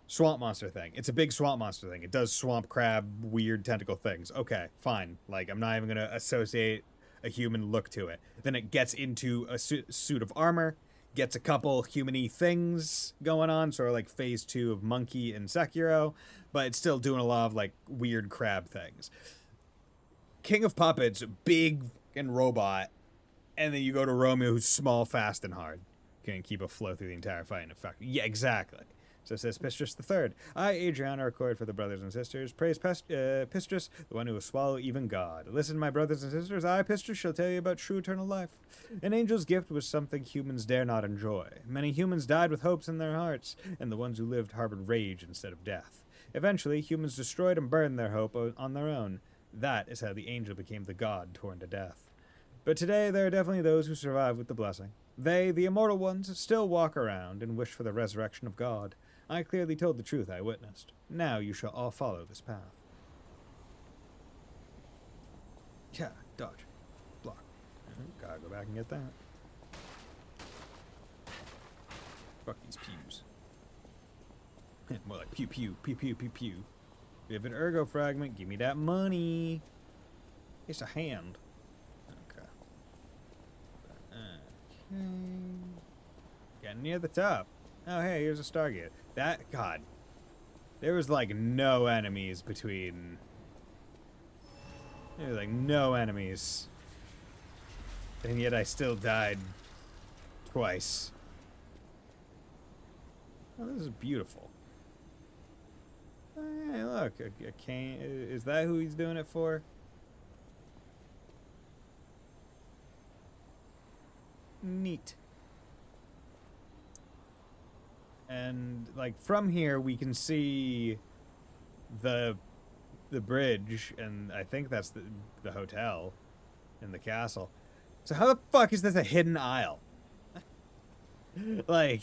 Swamp monster thing. It's a big swamp monster thing. It does swamp crab, weird tentacle things. Okay, fine. Like, I'm not even going to associate a human look to it. Then it gets into a suit of armor, gets a couple human-y things going on, sort of like phase 2 of Monkey and Sekiro, but it's still doing a lot of like weird crab things. King of Puppets, big and robot, and then you go to Romeo, who's small, fast, and hard. Can keep a flow through the entire fight in effect. Yeah, exactly. So says Pistrus III. I, Adriana, record for the brothers and sisters. Praise Pistrus, the one who will swallow even God. Listen, my brothers and sisters, I, Pistrus, shall tell you about true eternal life. An angel's gift was something humans dare not enjoy. Many humans died with hopes in their hearts, and the ones who lived harbored rage instead of death. Eventually, humans destroyed and burned their hope on their own. That is how the angel became the god torn to death. But today, there are definitely those who survive with the blessing. They, the immortal ones, still walk around and wish for the resurrection of God. I clearly told the truth I witnessed. Now you shall all follow this path. Yeah, dodge. Block. Gotta go back and get that. Fuck these pews. More like pew pew, pew pew, pew pew. Vivid ergo fragment, give me that money. It's a hand. Okay. Okay. Getting near the top. Oh, hey, here's a Stargate. That, God. There was like no enemies between. There was like no enemies. And yet I still died twice. Oh, this is beautiful. Hey, look, a cane. Is that who he's doing it for? Neat. And like from here we can see the bridge, and I think that's the hotel in the castle. So how the fuck is this a hidden aisle? Like,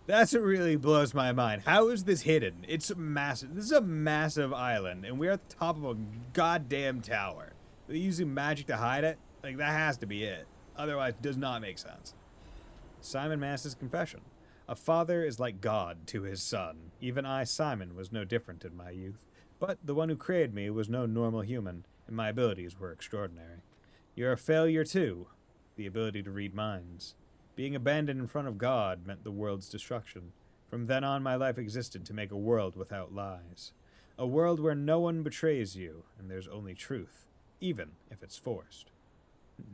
that's what really blows my mind. How is this hidden? It's massive. This is a massive island, and we're at the top of a goddamn tower. They're using magic to hide it? Like, that has to be it. Otherwise, it does not make sense. Simon Mass's confession. A father is like God to his son. Even I, Simon, was no different in my youth. But the one who created me was no normal human, and my abilities were extraordinary. You're a failure, too. The ability to read minds. Being abandoned in front of God meant the world's destruction. From then on, my life existed to make a world without lies. A world where no one betrays you, and there's only truth, even if it's forced.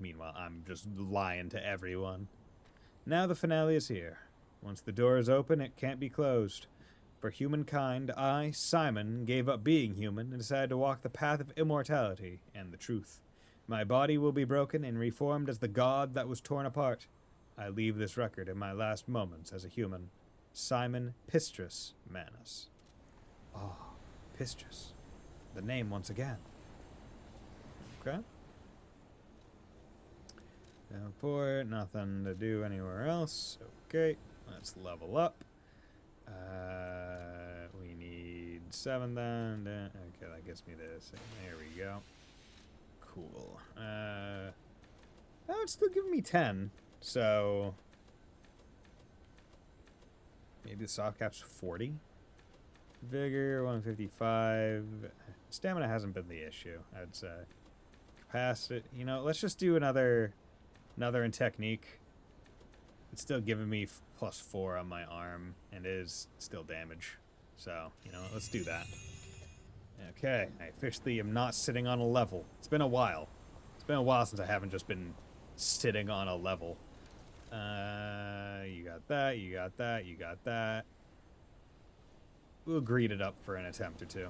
Meanwhile, I'm just lying to everyone. Now the finale is here. Once the door is open, it can't be closed. For humankind, I, Simon, gave up being human and decided to walk the path of immortality and the truth. My body will be broken and reformed as the god that was torn apart. I leave this record in my last moments as a human. Simon Pistrus Manus. Oh, Pistrus. The name once again. Okay. Teleport, nothing to do anywhere else. Okay, let's level up. We need 7 then. Okay, that gets me this. There we go. Cool. Oh, it's still giving me 10. So maybe the soft cap's 40. Vigor 155. Stamina hasn't been the issue, I'd say. Capacity, you know, let's just do another in technique. It's still giving me +4 on my arm, and it is still damage. So, you know, let's do that. Okay, I officially am not sitting on a level. It's been a while. It's been a while since I haven't just been sitting on a level. You got that, you got that, you got that. We'll greed it up for an attempt or two.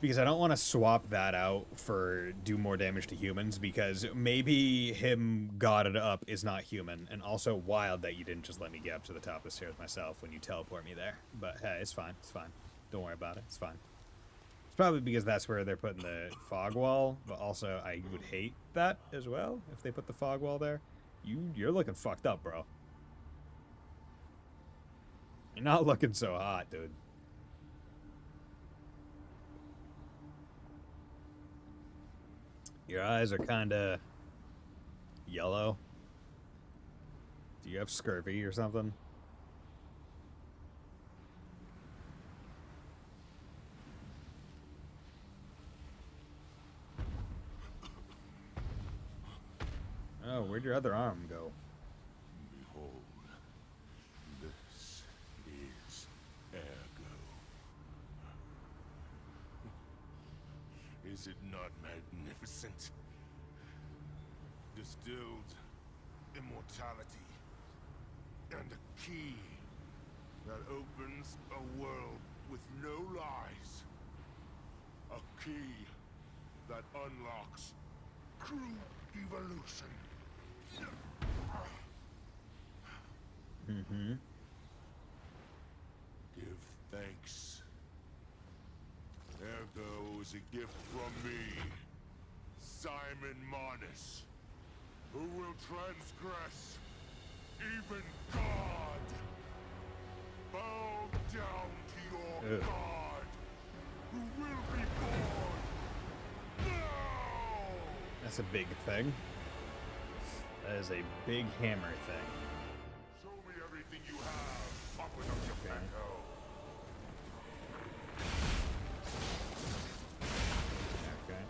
Because I don't want to swap that out for do more damage to humans, because maybe him godded up is not human, and also wild that you didn't just let me get up to the top of the stairs myself when you teleport me there. But hey, it's fine, it's fine. Don't worry about it, it's fine. It's probably because that's where they're putting the fog wall, but also I would hate that as well if they put the fog wall there. You're looking fucked up, bro. You're not looking so hot, dude. Your eyes are kinda yellow. Do you have scurvy or something? Oh, where'd your other arm go? Behold, this is Ergo. Is it not magnificent? Distilled immortality and a key that opens a world with no lies. A key that unlocks true evolution. Mm-hmm. Give thanks. Ergo is a gift from me, Simon Manus, who will transgress even God. Bow down to your God, who will be born. That's a big thing. That is a big hammer thing. Show me everything you have. Open up your backhoe. Okay.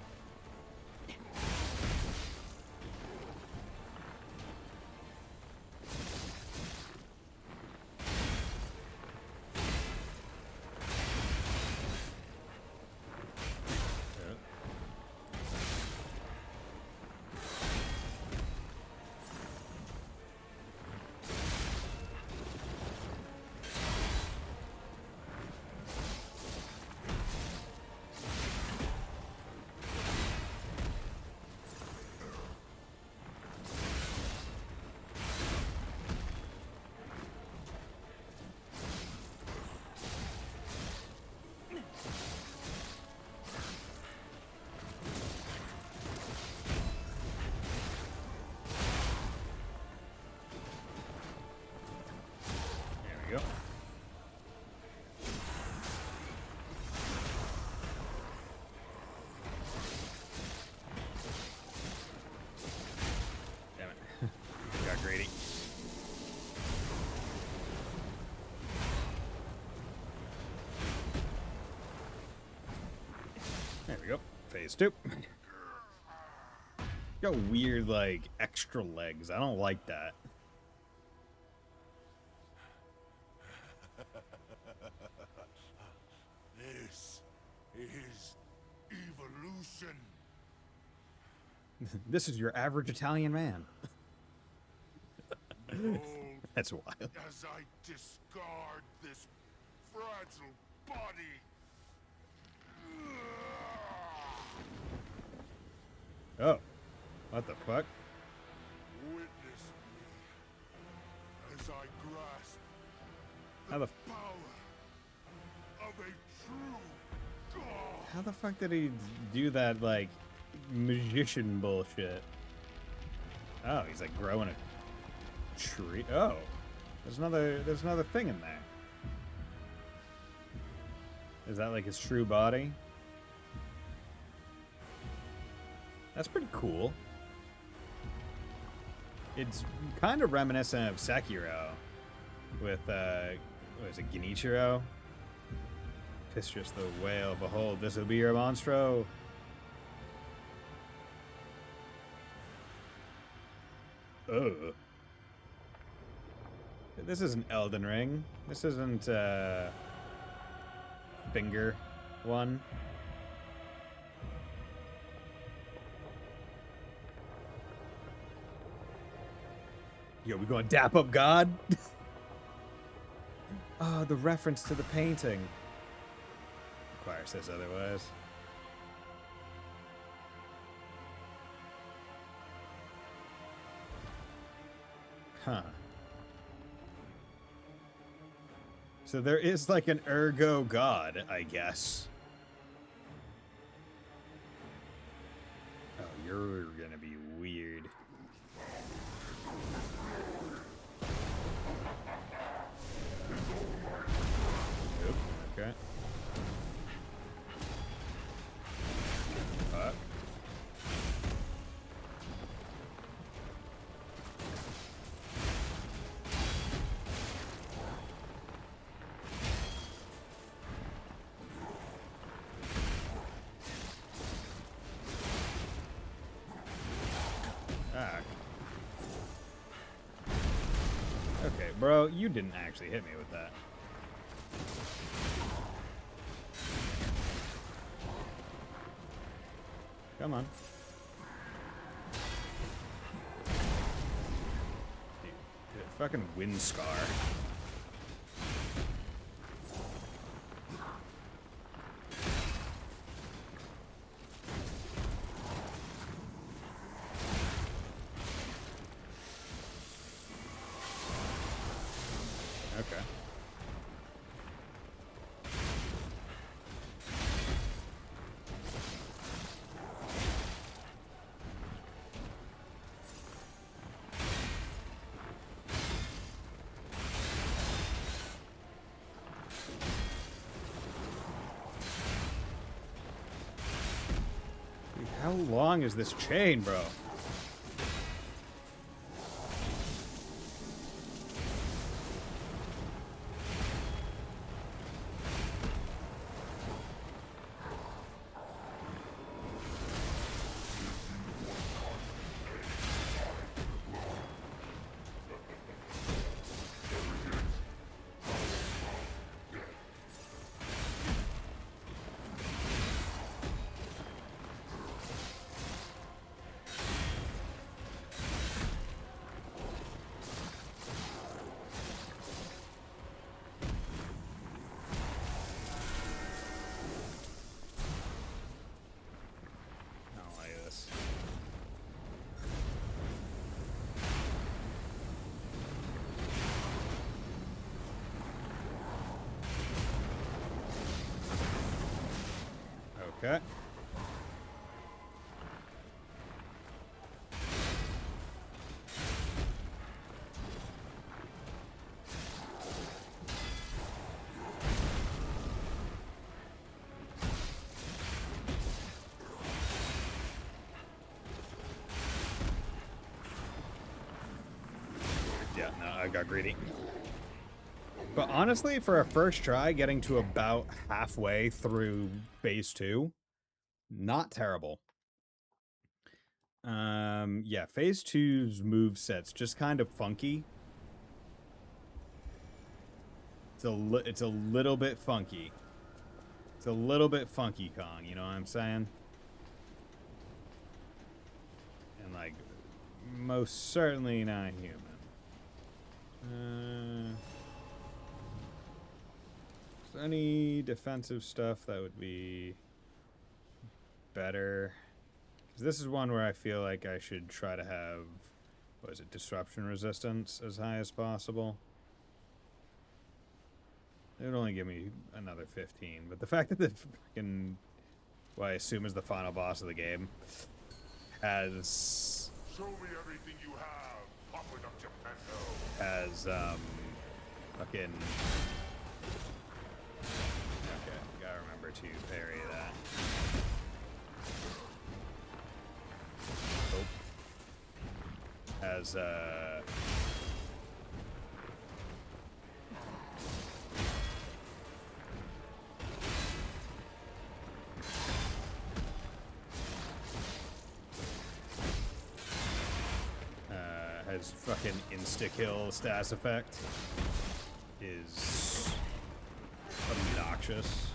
There we go. Damn it. Got greedy. There we go. Phase 2. Got weird, like, extra legs. I don't like that. This is evolution. This is your average Italian man. Behold, That's wild. as I discard this fragile body. Oh. What the fuck? Witness me as I grasp How the power of a true god. How the fuck did he do that, like, magician bullshit? Oh, he's like growing a tree. Oh, there's another thing in there. Is that like his true body? That's pretty cool. It's kind of reminiscent of Sekiro with, what is it, Genichiro? Pistrus the whale, behold, this will be your monstro. Ugh. This isn't Elden Ring. This isn't, Finger one. Yo, we gonna dap up God? Oh, the reference to the painting. Choir says otherwise. Huh. So there is like an ergo god, I guess. Oh, you're gonna be weird. Nope. Okay. Okay, bro, you didn't actually hit me with that. Come on. Dude, fucking wind scar. Okay. How long is this chain, bro? Okay. Yeah, no, I got greedy. But honestly, for a first try, getting to about halfway through phase 2, not terrible. Yeah, phase 2's moveset's just kind of funky. It's a little bit funky. It's a little bit funky Kong, you know what I'm saying? And like, most certainly not human. Is there any defensive stuff that would be better? Because this is one where I feel like I should try to have, what is it, disruption resistance as high as possible. It would only give me another 15, but the fact that the freaking, what I assume is the final boss of the game, has... Show me everything you have, Papa Geppetto. Has, fucking... Okay, gotta remember to parry that. Oh. Has, has fucking insta-kill status effect. Is obnoxious.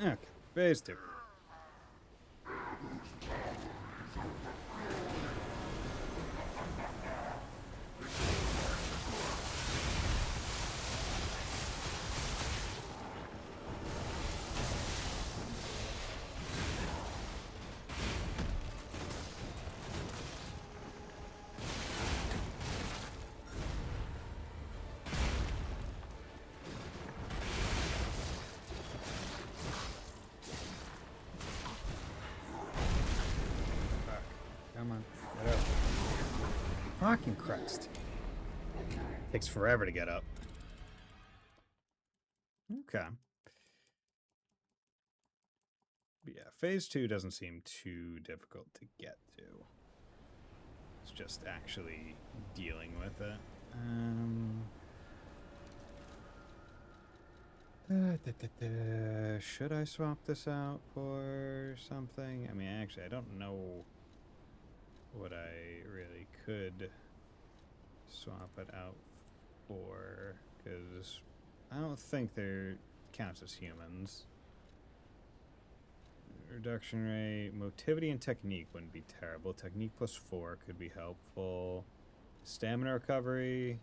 Okay, phase 2. Come on, get up. Fucking Christ. Takes forever to get up. Okay. But yeah, phase 2 doesn't seem too difficult to get to. It's just actually dealing with it. Should I swap this out for something? I mean, actually, I don't know what I really could swap it out for, because I don't think they're counts as humans. Reduction rate, motivity and technique wouldn't be terrible. Technique plus 4 could be helpful. Stamina recovery,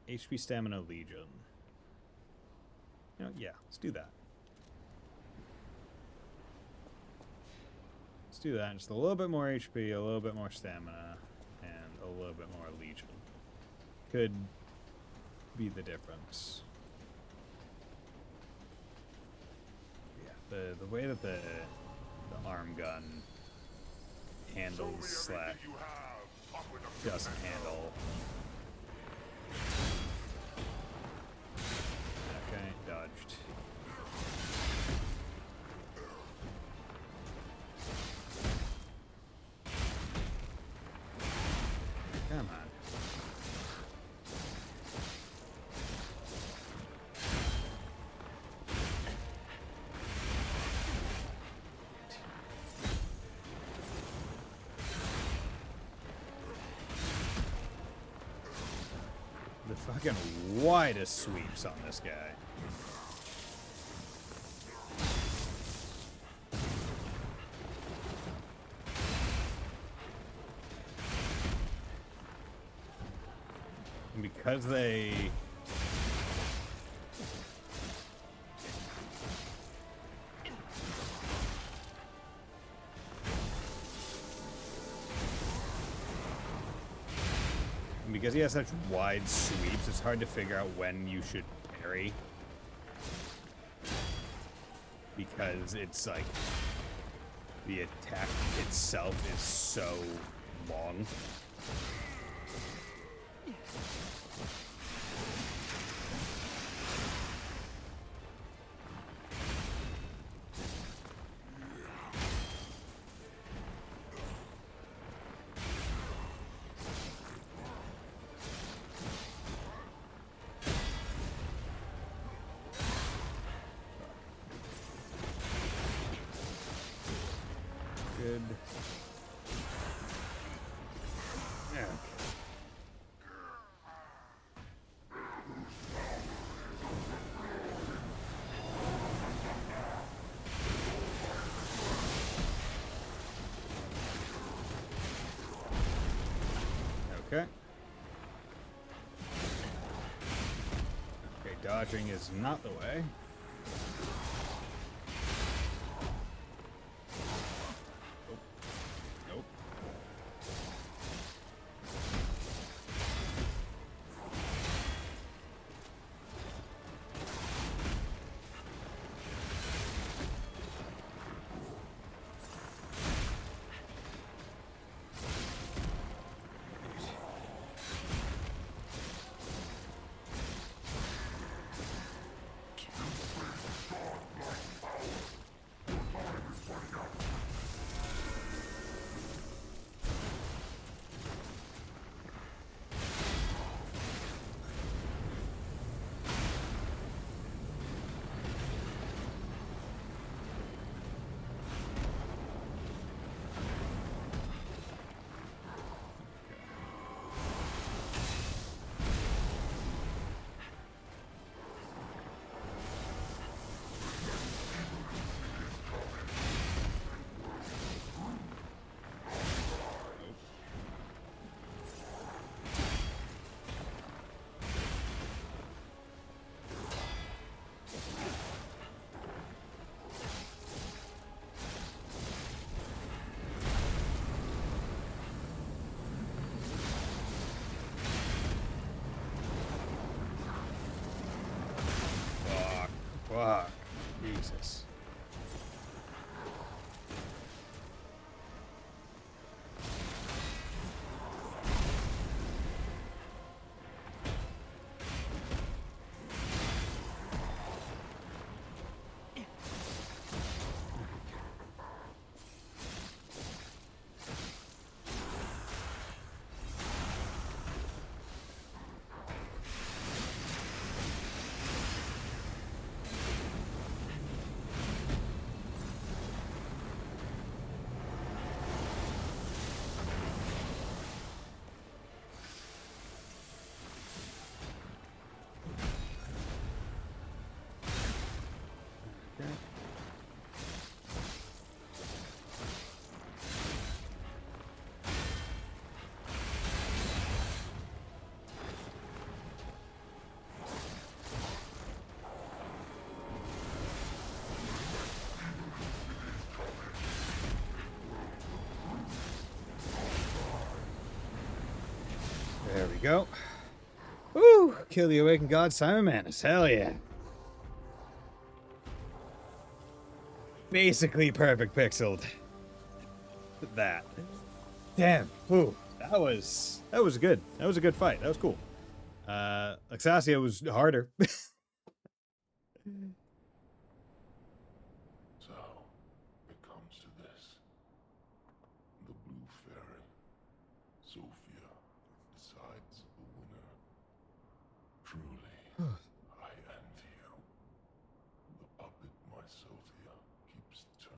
HP stamina legion. You know, yeah, let's do that. Let's do that. Just a little bit more HP, a little bit more stamina, and a little bit more legion. Could be the difference. The way that the arm gun handles slash doesn't handle. Okay, dodged. Come on. The fucking widest sweeps on this guy. And because they... Because he has such wide sweeps, it's hard to figure out when you should parry. Because it's like... the attack itself is so long. Good. Yeah. Okay. Okay, dodging is not the way. Fuck. Jesus. go. Woo! Kill the awakened god Simon Manus. Hell yeah. Basically perfect pixeled. That. Damn. Ooh. That was good. That was a good fight. That was cool. Alexasia was harder. So, it comes to this. The Blue Fairy, Sophia, decides the winner. Truly,